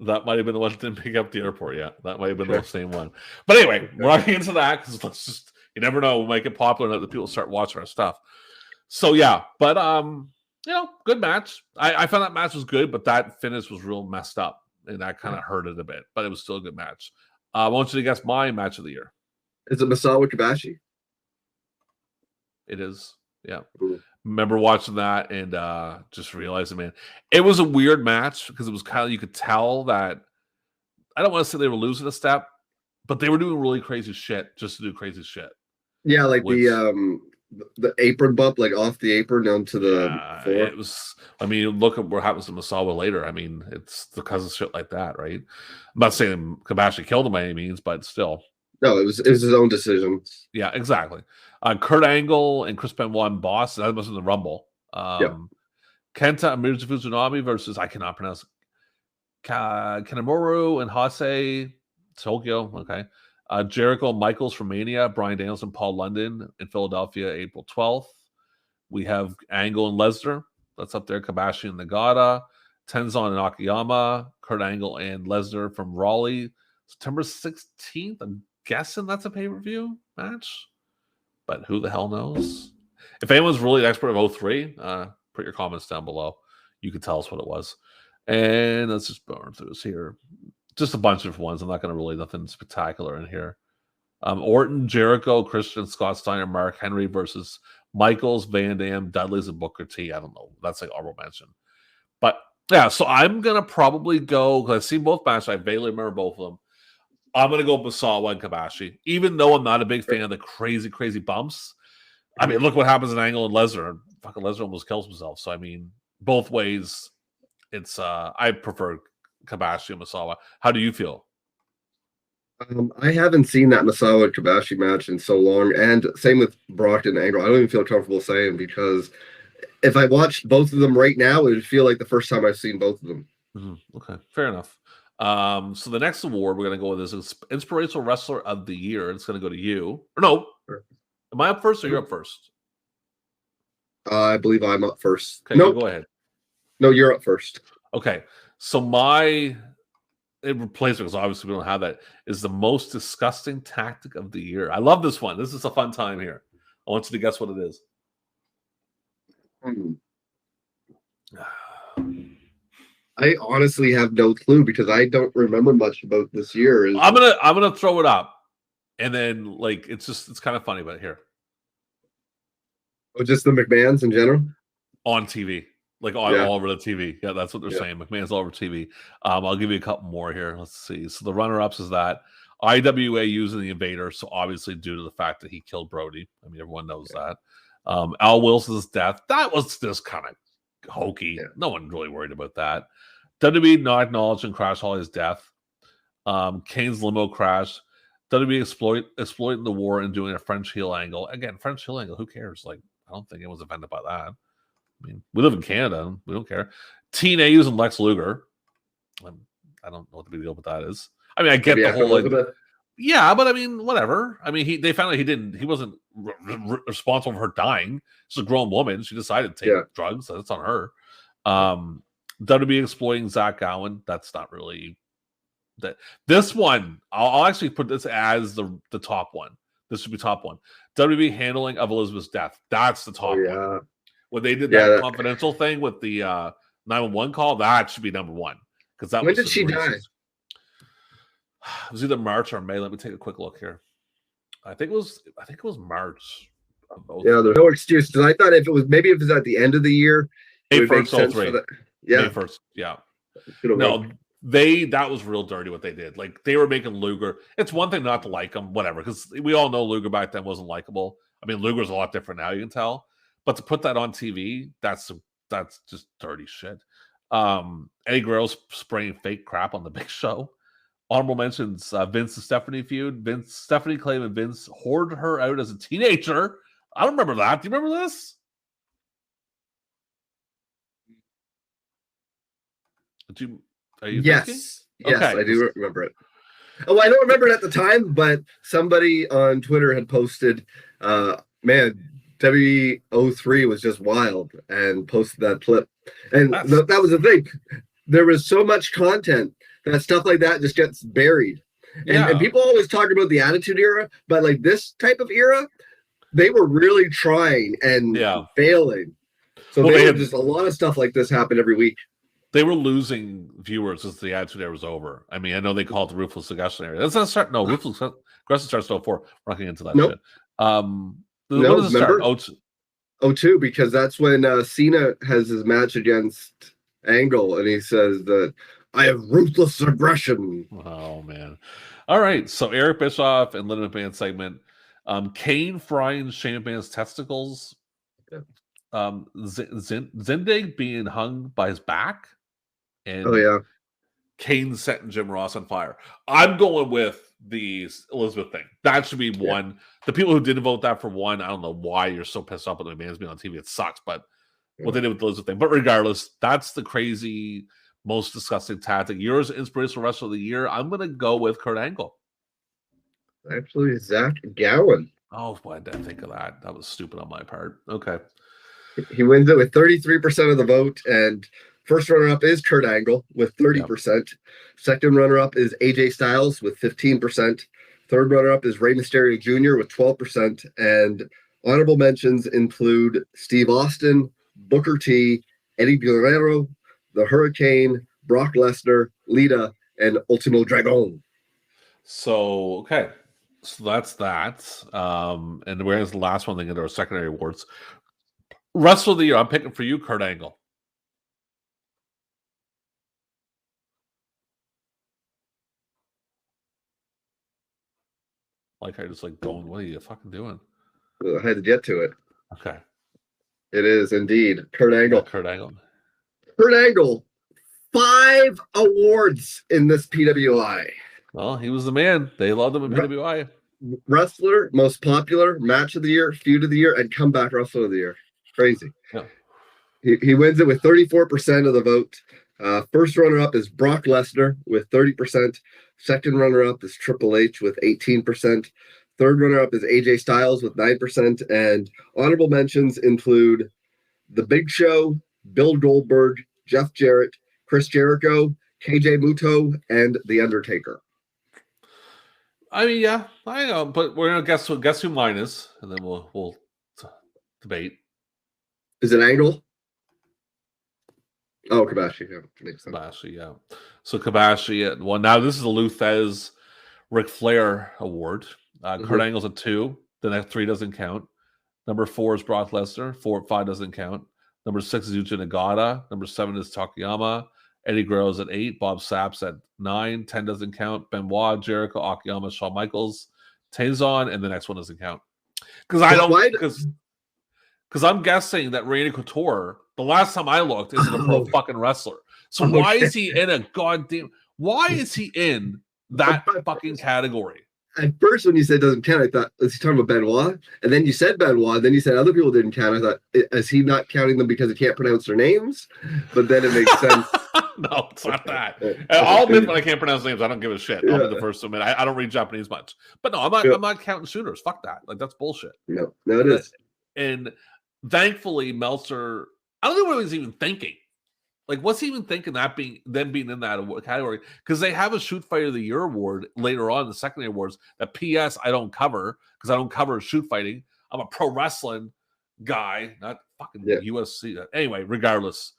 That might have been the one that didn't pick up the airport. Yeah, that might have been the same one. But anyway, we're not getting into that because let's just, you never know, we might get popular and the people start watching our stuff. So yeah, but you know, good match. I found that match was good, but that finish was real messed up, and that kind of hurt it a bit. But it was still a good match. I want you to guess my match of the year. Is it Misawa Kobashi? It is. Yeah. Ooh. Remember watching that and just realizing, man, it was a weird match because it was kind of, you could tell that, I don't want to say they were losing a step, but they were doing really crazy shit just to do crazy shit. Yeah, like the apron bump, like off the apron onto the floor. It was, I mean, look at what happens to Misawa later. I mean, it's because of shit like that, right? I'm not saying Kobashi killed him by any means, but still. No, it was his own decision. Yeah, exactly. Kurt Angle and Chris Benoit and Boss. That was in the Rumble. Kenta and Miruzu Fujinami versus, I cannot pronounce it, Kanemaru and Hase Tokyo. Okay. Jericho Michaels from Mania. Bryan Danielson, Paul London in Philadelphia, April 12th. We have Angle and Lesnar. That's up there. Kobashi and Nagata. Tenzan and Akiyama. Kurt Angle and Lesnar from Raleigh. September 16th. I'm guessing that's a pay-per-view match. But who the hell knows? If anyone's really an expert of 03, put your comments down below. You could tell us what it was. And let's just burn through this here. Just a bunch of ones. I'm not going to really nothing spectacular in here. Orton, Jericho, Christian, Scott Steiner, Mark Henry versus Michaels, Van Dam, Dudley's, and Booker T. I don't know. That's like honorable mention. But yeah, so I'm going to probably go, because I've seen both matches. I vaguely remember both of them. I'm going to go Misawa and Kobashi, even though I'm not a big fan of the crazy, crazy bumps. I mean, look what happens in Angle and Lesnar. Fucking Lesnar almost kills himself. So, I mean, both ways, it's I prefer Kobashi and Misawa. How do you feel? I haven't seen that Misawa Kobashi match in so long, and same with Brock and Angle. I don't even feel comfortable saying, because if I watched both of them right now, it would feel like the first time I've seen both of them. Mm-hmm. Okay, fair enough. So the next award we're going to go with is Inspirational Wrestler of the Year. It's going to go to you. Or no, am I up first or you're up first? I believe I'm up first. Okay, no, go ahead. No, you're up first. Okay, so my replacement, because obviously we don't have that, is the most disgusting tactic of the year. I love this one. This is a fun time here. I want you to guess what it is. I honestly have no clue because I don't remember much about this year. I'm gonna throw it up, and then like it's kind of funny, but here. Oh, just the McMahons in general on TV, like all over the TV. Yeah, that's what they're saying. McMahon's all over TV. I'll give you a couple more here. Let's see. So the runner-ups is that IWA using the Invader. So obviously due to the fact that he killed Brody. I mean, everyone knows that. Al Wilson's death. That was just kind of hokey. Yeah. No one really worried about that. WWE not acknowledging Crash Holly's death. Kane's limo crash. WWE exploiting the war and doing a French heel angle. Again, French heel angle. Who cares? Like, I don't think anyone's offended by that. I mean, we live in Canada. We don't care. TNA using Lex Luger. I don't know what the big deal with that is. I mean, I get the whole. Yeah, but I mean, whatever. I mean, they found out he wasn't responsible for her dying. She's a grown woman. She decided to take drugs. So that's on her. WWE exploiting Zach Gowen. That's not really that. This one, I'll actually put this as the top one. This should be top one. WWE handling of Elizabeth's death. That's the top one. When they did that confidential thing with the 911 call, that should be number one. Because that when did she die? It was either March or May. Let me take a quick look here. I think it was March. Yeah, there's no excuse. Because I thought if it was at the end of the year, it May would make 1st, sense 03. for that. Yeah, May 1st. Yeah. Could've No, went. that was real dirty what they did. Like they were making Luger. It's one thing not to like him, whatever, because we all know Luger back then wasn't likable. I mean, Luger's a lot different now, you can tell. But to put that on TV, that's just dirty shit. Eddie Guerrero's spraying fake crap on the Big Show. Honorable mentions: Vince and Stephanie feud. Stephanie claiming Vince hoarded her out as a teenager. I don't remember that. Do you remember this? Are you Yes. thinking? Yes, Okay. I do remember it. Oh, I don't remember it at the time, but somebody on Twitter had posted, man, W03 was just wild, and posted that clip. And that was the thing. There was so much content that stuff like that just gets buried. And people always talk about the Attitude Era, but like this type of era, they were really trying and failing. So they had just a lot of stuff like this happen every week. They were losing viewers as the Attitude Era was over. I mean, I know they call it the Ruthless Aggression Era. That's not start. No, Ruthless Aggression starts 04. We're not getting into that shit. When does it start? 02, because that's when Cena has his match against Angle, and he says that I have ruthless aggression. Oh man! All right, so Eric Bischoff and Linda McMahon segment. Kane frying Shane McMahon's testicles. Zindig being hung by his back. And Kane setting Jim Ross on fire. I'm going with the Elizabeth thing. That should be one. The people who didn't vote that for one, I don't know why you're so pissed off with the man's being on TV. It sucks, but what they did with the Elizabeth thing. But regardless, that's the crazy, most disgusting tactic. Yours, Inspirational Wrestler of the Year. I'm going to go with Kurt Angle. Actually, Zach Gowen. Oh, why did I think of that? That was stupid on my part. Okay. He wins it with 33% of the vote, and first runner-up is Kurt Angle with 30%. Second runner-up is AJ Styles with 15%. Third runner-up is Rey Mysterio Jr. with 12%. And honorable mentions include Steve Austin, Booker T, Eddie Guerrero, The Hurricane, Brock Lesnar, Lita, and Ultimo Dragon. So, okay. So that's that. And where's the last one? They get our secondary awards. Wrestler of the Year, I'm picking for you, Kurt Angle. Like I just like going, what are you fucking doing? I had to get to it. Okay. It is indeed Kurt Angle. Yeah, Kurt Angle. Kurt Angle, 5 awards in this PWI. Well, he was the man. They loved him in PWI. Wrestler, most popular, match of the year, feud of the year, and comeback wrestler of the year. Crazy. Yeah. He wins it with 34% of the vote. First runner-up is Brock Lesnar with 30%. Second runner-up is Triple H with 18%. Third runner-up is AJ Styles with 9%. And honorable mentions include The Big Show, Bill Goldberg, Jeff Jarrett, Chris Jericho, KJ Muto, and The Undertaker. I mean, yeah, I know, but we're gonna guess who mine is, and then we'll debate. Is it Angle? Oh, Kabashi. Yeah, makes sense. Kabashi, yeah. So Kabashi, well, now this is a Lou Thez Ric Flair award. Kurt Angle's at 2. The next 3 doesn't count. Number 4 is Brock Lesnar. 5 doesn't count. Number 6 is Yuji Nagata. Number 7 is Takayama. Eddie Guerrero's at 8. Bob Sapp's at 9. 10 doesn't count. Benoit, Jericho, Akiyama, Shawn Michaels, Tenzon, and the next one doesn't count. Because I'm guessing that Randy Couture, the last time I looked, isn't a pro fucking wrestler. So why is he in a goddamn? Why is he in that fucking category? At first, when you said doesn't count, I thought, is he talking about Benoit? And then you said Benoit, then you said other people didn't count. I thought, is he not counting them because he can't pronounce their names? But then it makes sense. No, it's not that. I'll admit when I can't pronounce names, I don't give a shit. I'll be the first to admit. I don't read Japanese much. But no, I'm not counting shooters. Fuck that. Like, that's bullshit. No, it is. And thankfully, Meltzer, I don't know what he was even thinking. Like, what's he even thinking being in that category? Because they have a Shoot Fighter of the Year award later on, the secondary awards, that P.S. I don't cover because I don't cover shoot fighting. I'm a pro wrestling guy, not fucking UFC. Anyway, regardless,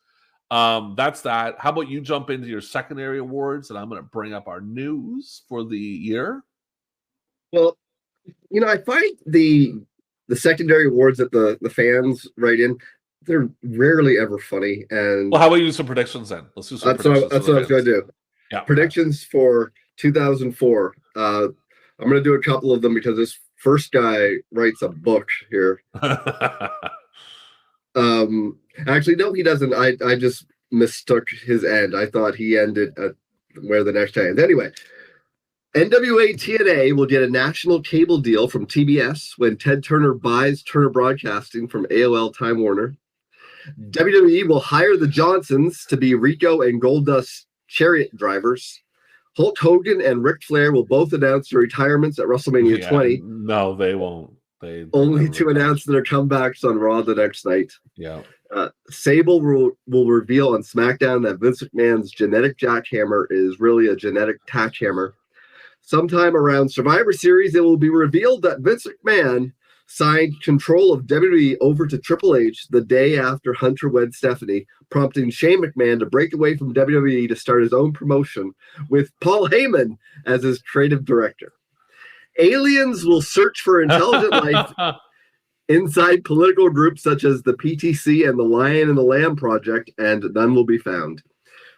That's that. How about you jump into your secondary awards, and I'm going to bring up our news for the year. Well, I find the secondary awards that the fans write in, they're rarely ever funny. And well, how about you do some predictions then? Let's do some predictions. That's what I was going to do. Yeah. Predictions for 2004. I'm going to do a couple of them because this first guy writes a book here. Actually, no, he doesn't. I just mistook his end. I thought he ended at where the next guy ends. Anyway, NWA TNA will get a national cable deal from TBS when Ted Turner buys Turner Broadcasting from AOL Time Warner. WWE will hire the Johnsons to be Rico and Goldust chariot drivers. Hulk Hogan and Ric Flair will both announce their retirements at WrestleMania 20. No, they won't. They only to announce their comebacks on Raw the next night. Yeah. Sable will reveal on SmackDown that Vince McMahon's genetic jackhammer is really a genetic tack hammer. Sometime around Survivor Series, it will be revealed that Vince McMahon signed control of WWE over to Triple H the day after Hunter wed Stephanie, prompting Shane McMahon to break away from WWE to start his own promotion with Paul Heyman as his creative director. Aliens will search for intelligent life inside political groups such as the PTC and the Lion and the Lamb Project, and none will be found.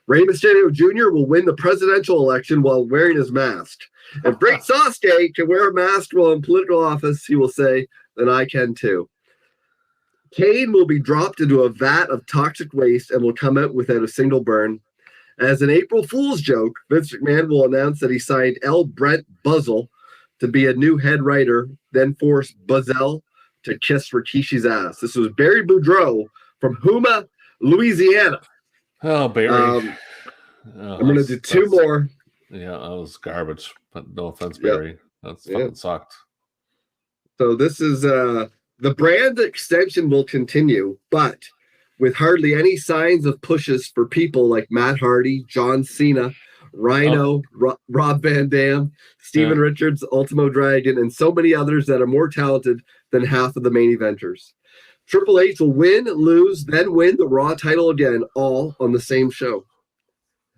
Rey Mysterio Jr. will win the presidential election while wearing his mask. If Great Sasuke can wear a mask while in political office, he will say, then I can too. Kane will be dropped into a vat of toxic waste and will come out without a single burn. As an April Fool's joke, Vince McMahon will announce that he signed L. Brent Buzzell to be a new head writer, then forced Buzzell to kiss Rikishi's ass. This was Barry Boudreaux from Houma, Louisiana. Oh, Barry. I'm going to do two more. Yeah, that was garbage. But no offense, Barry. That's fucking sucked. So this is the brand extension will continue, but with hardly any signs of pushes for people like Matt Hardy, John Cena, Rhino, Rob Van Dam, Steven Richards, Ultimo Dragon, and so many others that are more talented than half of the main eventers. Triple H will win, lose, then win the Raw title again, all on the same show.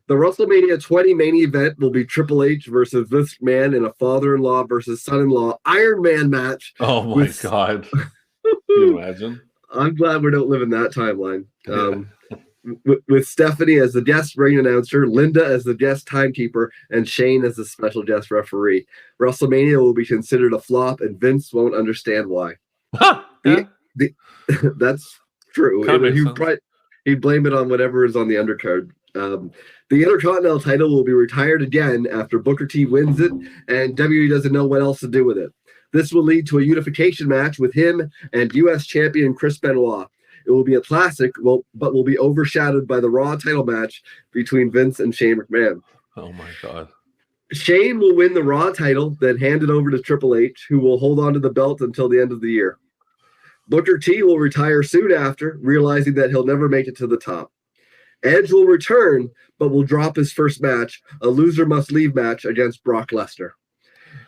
The WrestleMania 20 main event will be Triple H versus Vince McMahon in a father-in-law versus son-in-law Iron Man match. Oh my God. Can you imagine? I'm glad we don't live in that timeline. With Stephanie as the guest ring announcer, Linda as the guest timekeeper, and Shane as the special guest referee. WrestleMania will be considered a flop, and Vince won't understand why. That's true. He'd blame it on whatever is on the undercard. The Intercontinental title will be retired again after Booker T wins it, and WWE doesn't know what else to do with it. This will lead to a unification match with him and U.S. champion Chris Benoit. It will be a classic, but will be overshadowed by the Raw title match between Vince and Shane McMahon. Oh my God. Shane will win the Raw title, then hand it over to Triple H, who will hold on to the belt until the end of the year. Booker T will retire soon after, realizing that he'll never make it to the top. Edge will return, but will drop his first match, a loser must leave match against Brock Lesnar.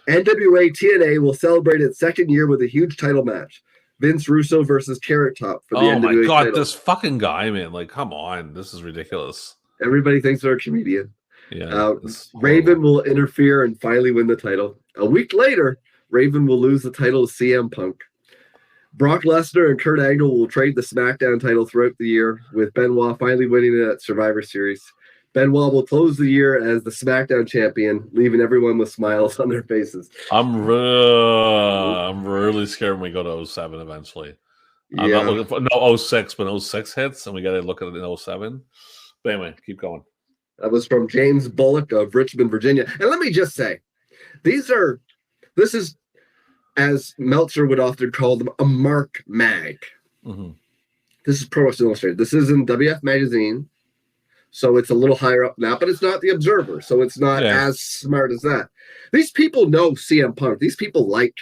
NWA TNA will celebrate its second year with a huge title match. Vince Russo versus Carrot Top for the NWA title. Oh my God, this fucking guy, man. Like, come on. This is ridiculous. Everybody thinks they're a comedian. Yeah. Raven will interfere and finally win the title. A week later, Raven will lose the title to CM Punk. Brock Lesnar and Kurt Angle will trade the SmackDown title throughout the year, with Benoit finally winning it at Survivor Series. Benoit will close the year as the SmackDown champion, leaving everyone with smiles on their faces. I'm really scared when we go to 07 eventually. I'm not looking for no 06, but 06 hits, and we got to look at it in 07. But anyway, keep going. That was from James Bullock of Richmond, Virginia. And let me just say, this is, as Meltzer would often call them, a Mark Mag. Mm-hmm. This is Pro Wrestling Illustrated. This is in WF Magazine. So it's a little higher up now, but it's not the Observer. So it's not as smart as that. These people know CM Punk. These people like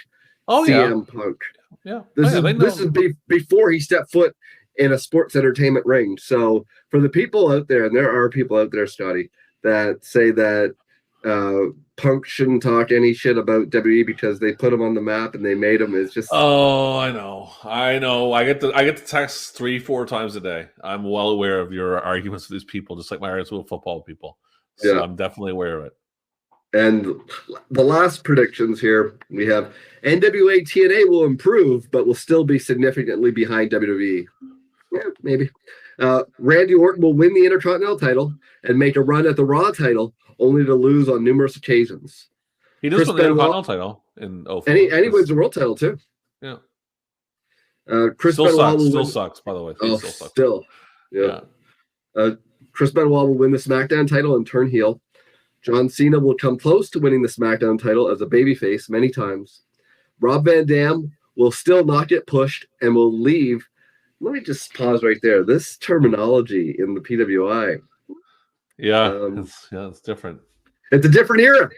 CM Punk. Yeah. This is before he stepped foot in a sports entertainment ring. So for the people out there, and there are people out there, Scotty, that say that Punk shouldn't talk any shit about WWE because they put him on the map and they made him. It's just I know. I get the text 3-4 times a day. I'm well aware of your arguments with these people, just like my arguments with football people. So yeah. I'm definitely aware of it. And the last predictions here, we have NWA TNA will improve, but will still be significantly behind WWE. Yeah, maybe. Randy Orton will win the Intercontinental title and make a run at the Raw title, only to lose on numerous occasions. He does win the Intercontinental title in 04. And he wins the world title, too. Yeah. Chris still Benoit sucks. Still sucks, by the way. Still sucks. Still. Yeah. Chris Benoit will win the SmackDown title and turn heel. John Cena will come close to winning the SmackDown title as a babyface many times. Rob Van Dam will still not get pushed and will leave. Let me just pause right there. This terminology in the PWI. Yeah, it's different. It's a different era.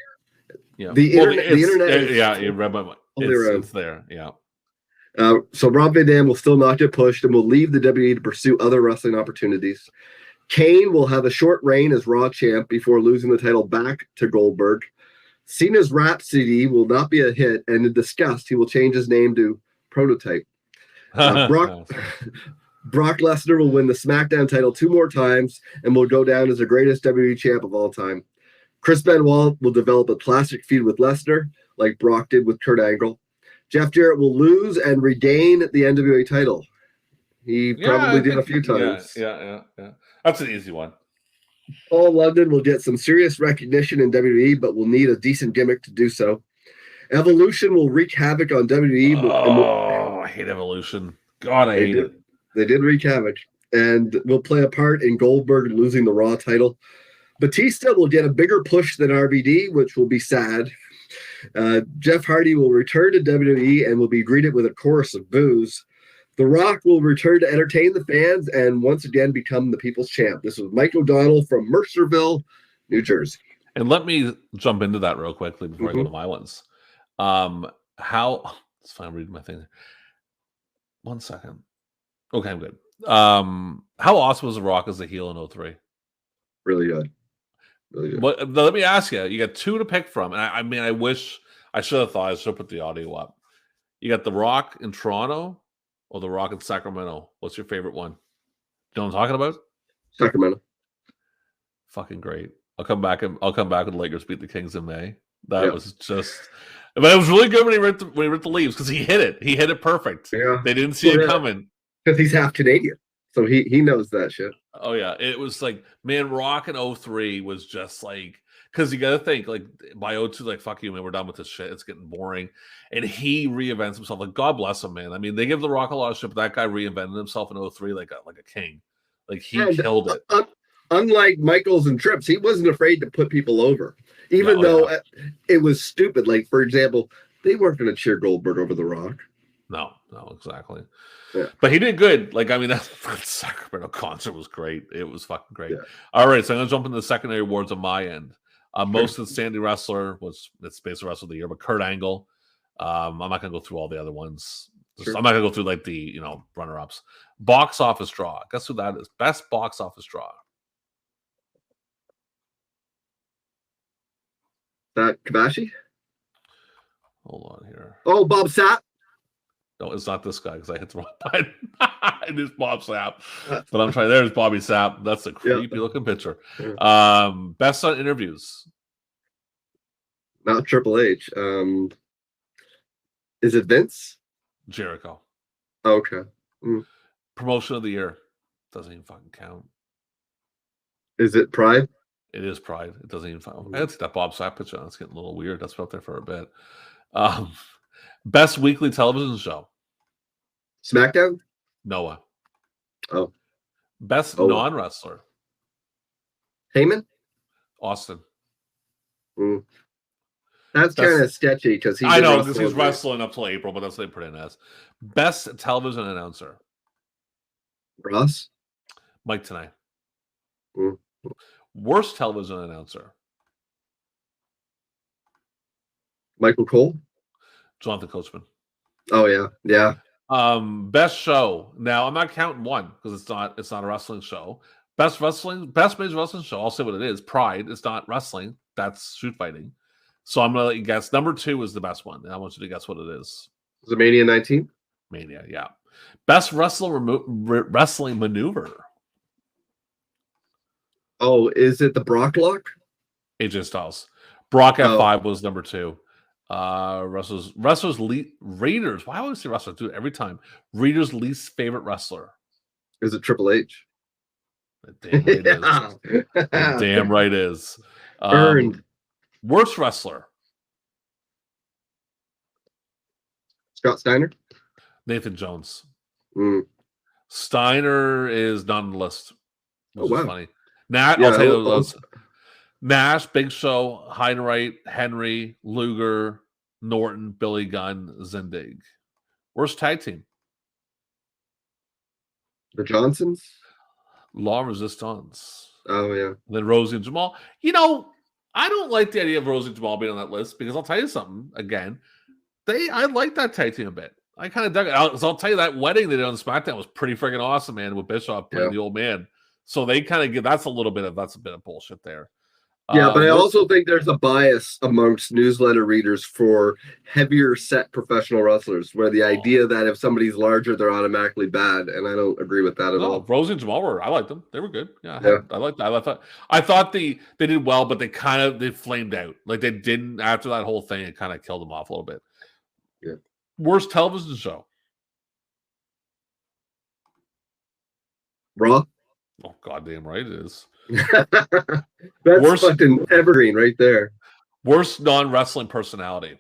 Yeah. The internet. You read my mind. It's there. Yeah. So Rob Van Dam will still not get pushed and will leave the WWE to pursue other wrestling opportunities. Kane will have a short reign as Raw champ before losing the title back to Goldberg. Cena's Rhapsody will not be a hit, and in disgust, he will change his name to Prototype. Brock Lesnar will win the SmackDown title 2 more times and will go down as the greatest WWE champ of all time. Chris Benoit will develop a classic feud with Lesnar, like Brock did with Kurt Angle. Jeff Jarrett will lose and regain the NWA title. He probably did a few times. Yeah. That's an easy one. Paul London will get some serious recognition in WWE, but will need a decent gimmick to do so. Evolution will wreak havoc on WWE. I hate Evolution. God, I hate it. They did wreak havoc and will play a part in Goldberg losing the Raw title. Batista will get a bigger push than RVD, which will be sad. Jeff Hardy will return to WWE and will be greeted with a chorus of boos. The Rock will return to entertain the fans and once again become the people's champ. This was Mike O'Donnell from Mercerville, New Jersey. And let me jump into that real quickly before I go to my ones. It's fine, I'm reading my thing. 1 second. Okay, I'm good. How awesome was The Rock as a heel in 03? Really good. Really good. But let me ask you, you got 2 to pick from. And I mean, I wish I should have thought I should have put the audio up. You got The Rock in Toronto or The Rock in Sacramento? What's your favorite one? You know what I'm talking about? Sacramento. Fucking great. I'll come back and the Lakers beat the Kings in May. That was just, but it was really good when he ripped the leaves because he hit it. He hit it perfect. Yeah. They didn't see it coming because he's half Canadian, so he knows that shit. Oh yeah, it was like, man, Rock in 03 was just like, because you got to think like by 02, like fuck you, man, we're done with this shit. It's getting boring, and he reinvents himself. Like God bless him, man. I mean, they give The Rock a lot of shit, but that guy reinvented himself in 03 like a king. Like he killed it. Unlike Michaels and Trips, he wasn't afraid to put people over, even though it was stupid. Like, for example, they weren't going to cheer Goldberg over The Rock. No, exactly. Yeah. But he did good. Like, I mean, that Sacramento concert was great. It was fucking great. Yeah. All right, so I'm going to jump into the secondary awards on my end. Most outstanding wrestler was Space Wrestler of the Year, but Kurt Angle. I'm not going to go through all the other ones. I'm not going to go through like the runner-ups. Box office draw. Guess who that is? Best box office draw. That Kabashi? Hold on here. Oh, Bob Sapp? No, it's not this guy because I hit the wrong button. It is Bob Sapp. But I'm trying. There's Bobby Sapp. That's a creepy looking picture. Best on interviews. Not Triple H. Is it Vince? Jericho. Okay. Promotion of the year. Doesn't even fucking count. Is it Pride? It is Pride. It doesn't even count. I had to see that Bob Sapp picture. That's getting a little weird. That's been up there for a bit. Best weekly television show. SmackDown? Noah. Oh. Best non-wrestler. Heyman? Austin. That's kind of sketchy because I know because he's wrestling up till April, but that's what they put in as. Best television announcer. Ross? Mike Tenay. Worst television announcer. Michael Cole? Jonathan Coachman. Oh yeah. Best show. Now I'm not counting one because it's not a wrestling show. Best major wrestling show. I'll say what it is. Pride. It's not wrestling. That's shoot fighting. So I'm going to let you guess. Number 2 is the best one. And I want you to guess what it is. Is it Mania 19? Mania, yeah. Best wrestling maneuver. Oh, is it the Brock Lock? AJ Styles. Brock F5 was number 2. Raiders. Why always say wrestler? Do it every time. Raiders' least favorite wrestler. Is it Triple H? Damn right is. Damn right is. Earned. Worst wrestler. Scott Steiner? Nathan Jones. Mm. Steiner is not on the list. Which is funny. I'll tell you those. Nash, Big Show, Heinrich, Henry, Luger, Norton, Billy Gunn, Zendig. Worst tag team? The Johnsons? La Resistance. Oh, yeah. And then Rosie and Jamal. You know, I don't like the idea of Rosie and Jamal being on that list because I'll tell you something, again. I like that tag team a bit. I kind of dug it. I'll tell you that wedding they did on SmackDown was pretty freaking awesome, man, with Bischoff playing the old man. So they kind of give that's a bit of bullshit there. Yeah, but I also think there's a bias amongst newsletter readers for heavier set professional wrestlers, where the idea that if somebody's larger, they're automatically bad, and I don't agree with that at all. Rosie and Jamal I liked them. They were good. Yeah. I liked that. I thought they did well, but they flamed out. Like they didn't after that whole thing. It kind of killed them off a little bit. Yeah. Worst television show. Raw. Oh, goddamn right it is. That's fucking evergreen right there. Worst non-wrestling personality.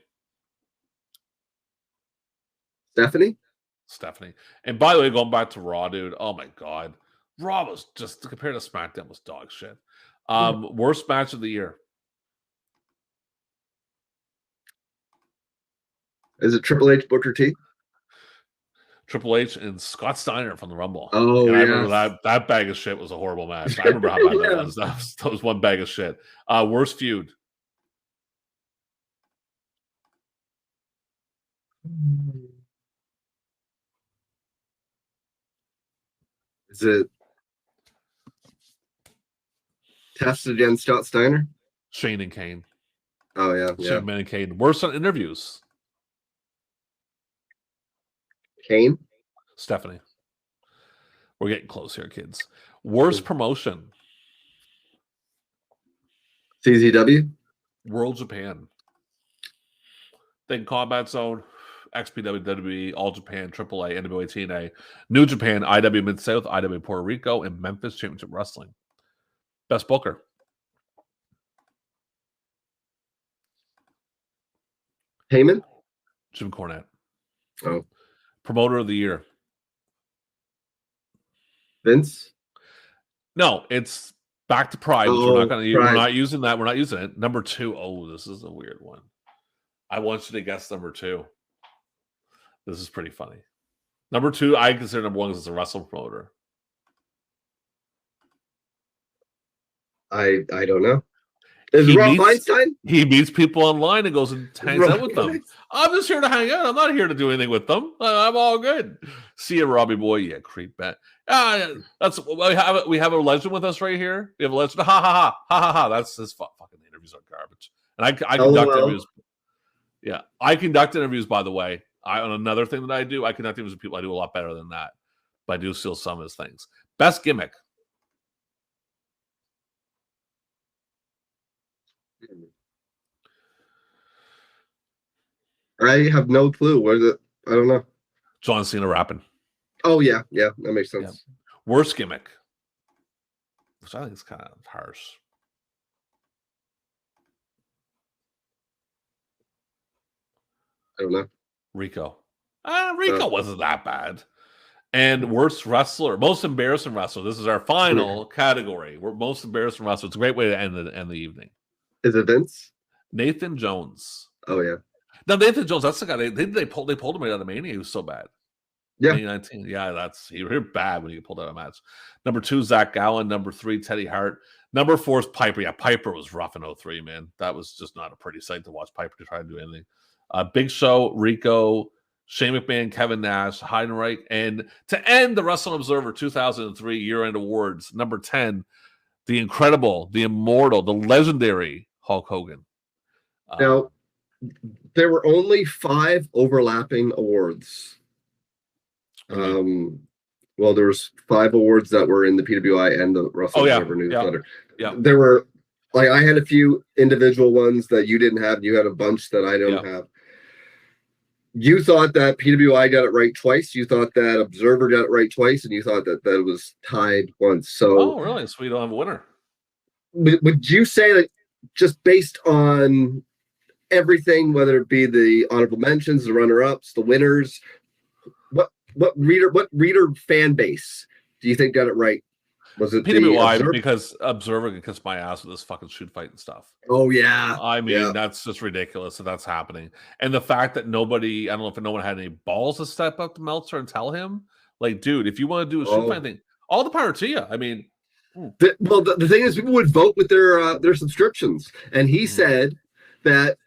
Stephanie. And by the way, going back to Raw, dude. Oh my god, Raw was just compared to SmackDown was dog shit. Worst match of the year. Is it Triple H Booker T? Triple H and Scott Steiner from the Rumble. Oh, and I remember that bag of shit was a horrible match. I remember how bad that was. That was one bag of shit. Worst feud. Is it Test against Scott Steiner? Shane and Kane. Oh, yeah. Shane and Kane. Worst on interviews. Kane? Stephanie. We're getting close here, kids. Worst promotion. CZW? World Japan. Then Combat Zone, XPW, WWE, All Japan, AAA, NWA, TNA, New Japan, IW Mid-South, IW Puerto Rico, and Memphis Championship Wrestling. Best Booker. Heyman? Jim Cornette. Oh. Promoter of the Year. Vince? No, it's back to Pride. Which we're not using that. We're not using it. Number 2. Oh, this is a weird one. I want you to guess number 2. This is pretty funny. Number 2, I consider number 1 because it's a wrestling promoter. I don't know. Is Rob Feinstein? He meets people online and goes and hangs out with them. I'm just here to hang out. I'm not here to do anything with them. I'm all good. See you, Robbie boy. Yeah, creep bat. We have a legend with us right here. We have a legend. Ha ha ha ha ha ha. That's his fucking interviews are garbage. And I conduct interviews. Yeah, I conduct interviews. By the way, on another thing that I do, I conduct interviews with people. I do a lot better than that, but I do steal some of his things. Best gimmick. I have no clue. What is it? I don't know. John Cena rapping. Oh, yeah. Yeah, that makes sense. Yeah. Worst gimmick. Which I think is kind of harsh. I don't know. Rico. Rico wasn't that bad. And worst wrestler. Most embarrassing wrestler. This is our final category. We're most embarrassing wrestler. It's a great way to end the evening. Is it Vince? Nathan Jones. Oh, yeah. No, Nathan Jones, that's the guy. They pulled him right out of Mania. He was so bad. Yeah. 2019. Yeah, you're bad when you pulled out a match. Number 2, Zach Gallen. Number 3, Teddy Hart. Number 4 is Piper. Yeah, Piper was rough in 03, man. That was just not a pretty sight to watch Piper to try to do anything. Big Show, Rico, Shane McMahon, Kevin Nash, Heinrich. And to end the Wrestling Observer 2003 year-end awards, number 10, the incredible, the immortal, the legendary Hulk Hogan. Now, there were only 5 overlapping awards. Well, there was 5 awards that were in the PWI and the Russell newsletter. Yeah. There were, like, I had a few individual ones that you didn't have. You had a bunch that I don't have. You thought that PWI got it right twice. You thought that Observer got it right twice, and you thought that that was tied once. So, really? So we don't have a winner. Would you say that just based on everything, whether it be the honorable mentions, the runner-ups, the winners, what reader fan base do you think got it right? Was it PWI? Because Observer can kiss my ass with this fucking shoot fight and stuff. Oh yeah, I mean that's just ridiculous that that's happening, and the fact that nobody, I don't know if no one had any balls to step up to Meltzer and tell him, like, dude, if you want to do a shoot fight thing, all the power to you. I mean, the thing is, people would vote with their subscriptions, and he said that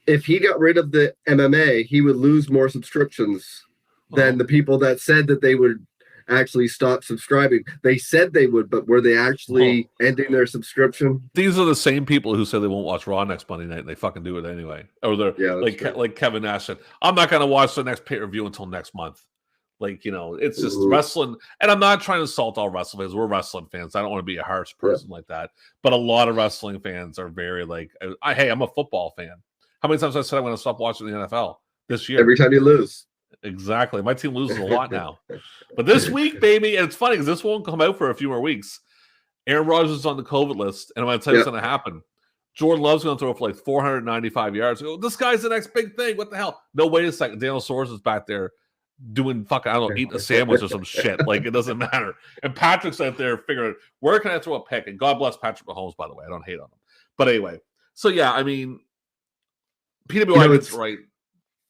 if he got rid of the MMA, he would lose more subscriptions than the people that said that they would actually stop subscribing. They said they would, but were they actually ending their subscription? These are the same people who say they won't watch Raw next Monday night, and they fucking do it anyway. Or they're like Kevin Nash said, I'm not going to watch the next pay-per-view until next month. Like, you know, it's just wrestling. And I'm not trying to insult all wrestling fans. We're wrestling fans. I don't want to be a harsh person like that. But a lot of wrestling fans are very like, hey, I'm a football fan. How many times I said I'm going to stop watching the NFL this year? Every time you lose. Exactly. My team loses a lot now. But this week, baby, and it's funny because this won't come out for a few more weeks. Aaron Rodgers is on the COVID list, and I'm going to tell you what's going to happen. Jordan Love's going to throw for like 495 yards. I go, this guy's the next big thing. What the hell? No, wait a second. Daniel Soares is back there doing fucking, I don't know, eating a sandwich or some shit. Like, it doesn't matter. And Patrick's out there figuring, where can I throw a pick? And God bless Patrick Mahomes, by the way. I don't hate on him. But anyway, so yeah, I mean, PWI gets right.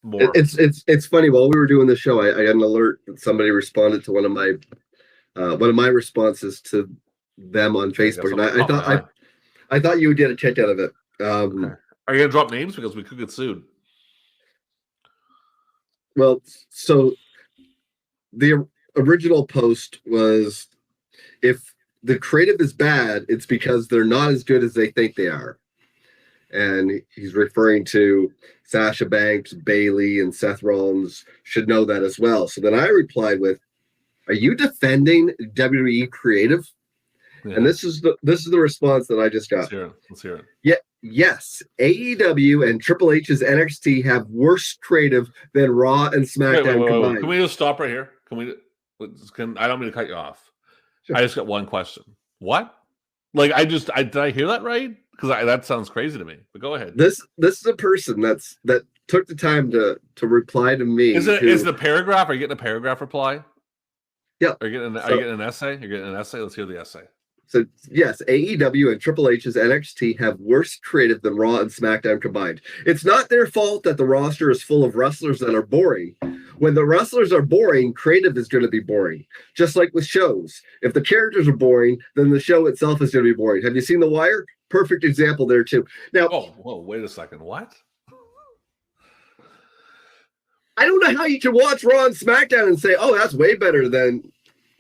More. It's funny. While we were doing the show, I got an alert that somebody responded to one of my responses to them on Facebook, and I thought you would get a kick out of it. Okay. Are you gonna drop names because we could get sued? Well, so the original post was, if the creative is bad, it's because they're not as good as they think they are. And he's referring to Sasha Banks, Bayley, and Seth Rollins should know that as well. So then I replied with, "Are you defending WWE creative?" Yeah. And this is the response that I just got. Let's hear it. Yeah, yes. AEW and Triple H's NXT have worse creative than Raw and SmackDown combined. Can we just stop right here? I don't mean to cut you off. Sure. I just got one question. What? Like, did I hear that right? Because that sounds crazy to me. But go ahead. This is a person that took the time to reply to me. Is the paragraph? Are you getting a paragraph reply? Yeah. Are you getting an essay? You're getting an essay. Let's hear the essay. So yes, AEW and Triple H's NXT have worse creative than Raw and SmackDown combined. It's not their fault that the roster is full of wrestlers that are boring. When the wrestlers are boring, creative is going to be boring. Just like with shows. If the characters are boring, then the show itself is going to be boring. Have you seen The Wire? Perfect example there too. Now, whoa, wait a second. What? I don't know how you can watch Raw and SmackDown and say, "Oh, that's way better than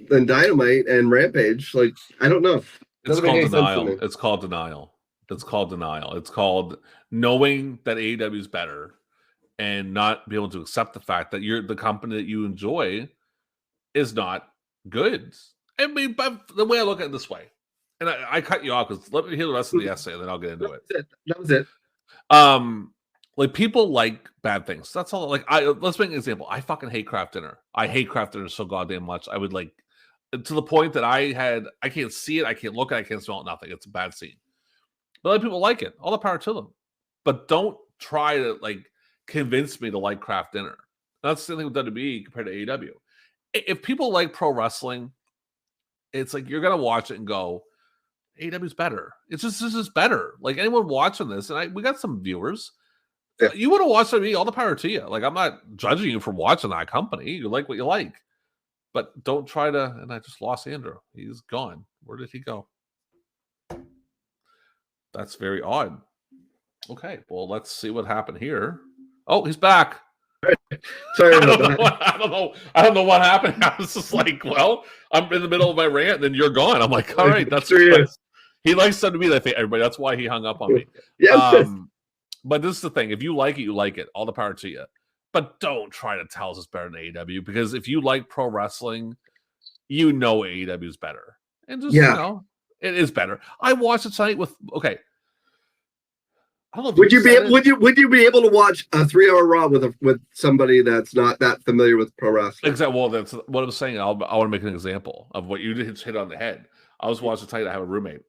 Dynamite and Rampage." Like, I don't know. It's called denial. It's called denial. It's called denial. It's called knowing that AEW is better and not be able to accept the fact that the company that you enjoy is not good. I mean, but the way I look at it this way, and I cut you off because let me hear the rest of the essay and then I'll get into it. That was it. Like, people like bad things. That's all. Like, let's make an example. I fucking hate Kraft Dinner. I hate Kraft Dinner so goddamn much. I would, like, to the point that I can't see it, I can't look at it, I can't smell it, nothing. It's a bad scene. But other people like it. All the power to them. But don't try to, like, convince me to like Kraft Dinner. That's the thing with WWE compared to AEW. If people like pro wrestling, it's like you're gonna watch it and go, AEW's better. It's just, this is better. Like, anyone watching this, and we got some viewers. Yeah. You would have watched WWE, all the power to you. Like, I'm not judging you for watching that company. You like what you like. But don't try to, and I just lost Andrew. He's gone. Where did he go? That's very odd. Okay, well, let's see what happened here. Oh, he's back. Sorry, I don't know what happened. I was just like, well, I'm in the middle of my rant, and then you're gone. I'm like, all right, that's sure. He likes to be that thing, everybody. That's why he hung up on me. Yeah. But this is the thing. If you like it, you like it. All the power to you. But don't try to tell us it's better than AEW, because if you like pro wrestling, you know AEW is better. And just, you know, it is better. I watched it tonight with, okay. I don't know if would you be able to watch a 3-hour Raw with somebody that's not that familiar with pro wrestling? Exactly. Well, that's what I'm saying. I want to make an example of what you just hit on the head. I was watching tonight. I have a roommate,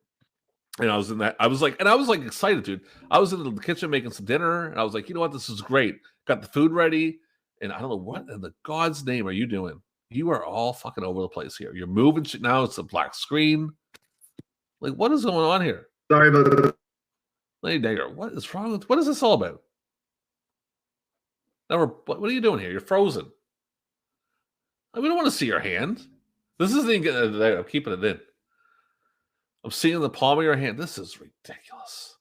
and I was in that. I was like excited, dude. I was in the kitchen making some dinner, and I was like, you know what, this is great. Got the food ready, and I don't know what in the God's name are you doing? You are all fucking over the place here. You're moving shit now. It's a black screen. Like, what is going on here? Sorry about that. Lady Dagger, what is wrong with, what is this all about? Now what are you doing here? You're frozen. We don't want to see your hand. This isn't even getting there. I'm keeping it in. I'm seeing the palm of your hand. This is ridiculous.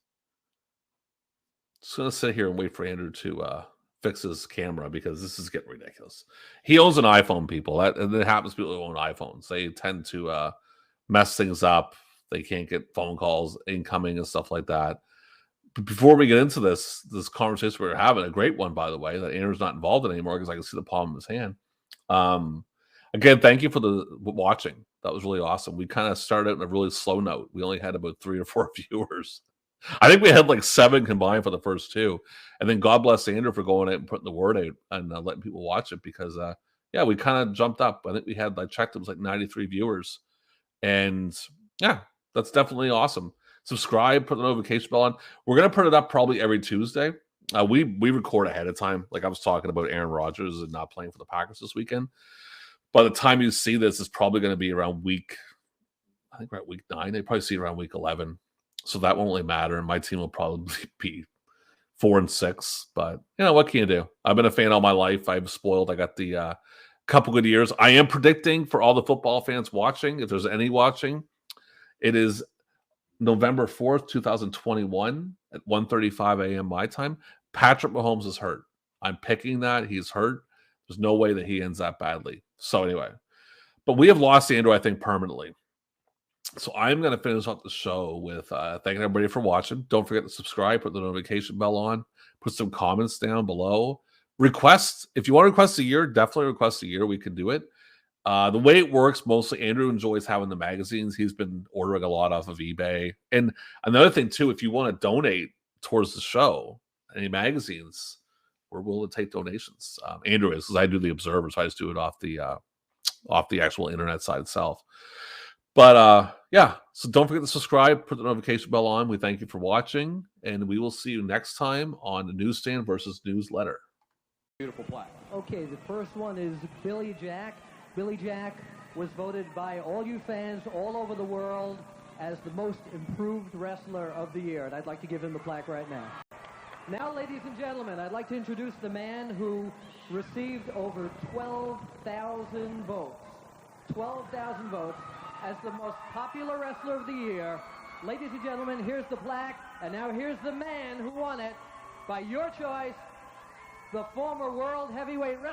Just gonna sit here and wait for Andrew to fix his camera, because this is getting ridiculous. He owns an iPhone, people. And it happens to people who own iPhones. They tend to mess things up. They can't get phone calls incoming and stuff like that. But before we get into this conversation we're having, a great one, by the way, that Andrew's not involved in anymore, because I can see the palm of his hand. Again, thank you for the watching. That was really awesome. We kind of started out on a really slow note. We only had about 3 or 4 viewers. I think we had like 7 combined for the first 2. And then God bless Andrew for going out and putting the word out and letting people watch it, because, yeah, we kind of jumped up. I think we had, I checked, it was like 93 viewers. And, yeah, that's definitely awesome. Subscribe, put the notification bell on. We're going to put it up probably every Tuesday. We record ahead of time. Like I was talking about Aaron Rodgers and not playing for the Packers this weekend. By the time you see this, it's probably going to be around I think we're at week 9. They probably see it around week 11. So that won't really matter. And my team will probably be 4-6. But, you know, what can you do? I've been a fan all my life. I've spoiled. I got the couple good years. I am predicting for all the football fans watching, if there's any watching, it is November 4th, 2021 at 1:35 a.m. my time. Patrick Mahomes is hurt. I'm picking that. He's hurt. There's no way that he ends that badly. So anyway, but we have lost Andrew, I think, permanently. So I'm going to finish off the show with thanking everybody for watching. Don't forget to subscribe, put the notification bell on, put some comments down below. Request, if you want to request a year, definitely request a year. We can do it. The way it works, mostly Andrew enjoys having the magazines. He's been ordering a lot off of eBay. And another thing, too, if you want to donate towards the show, any magazines, we're willing to take donations. Andrew is, because I do the Observer, so I just do it off the actual internet side itself. But yeah, so don't forget to subscribe, put the notification bell on. We thank you for watching, and we will see you next time on the Newsstand versus Newsletter. Beautiful plaque. Okay, the first one is Billy Jack. Billy Jack was voted by all you fans all over the world as the most improved wrestler of the year, and I'd like to give him the plaque right now. Now, ladies and gentlemen, I'd like to introduce the man who received over 12,000 votes. 12,000 votes as the most popular wrestler of the year. Ladies and gentlemen, here's the plaque, and now here's the man who won it by your choice, the former World Heavyweight Wrestler.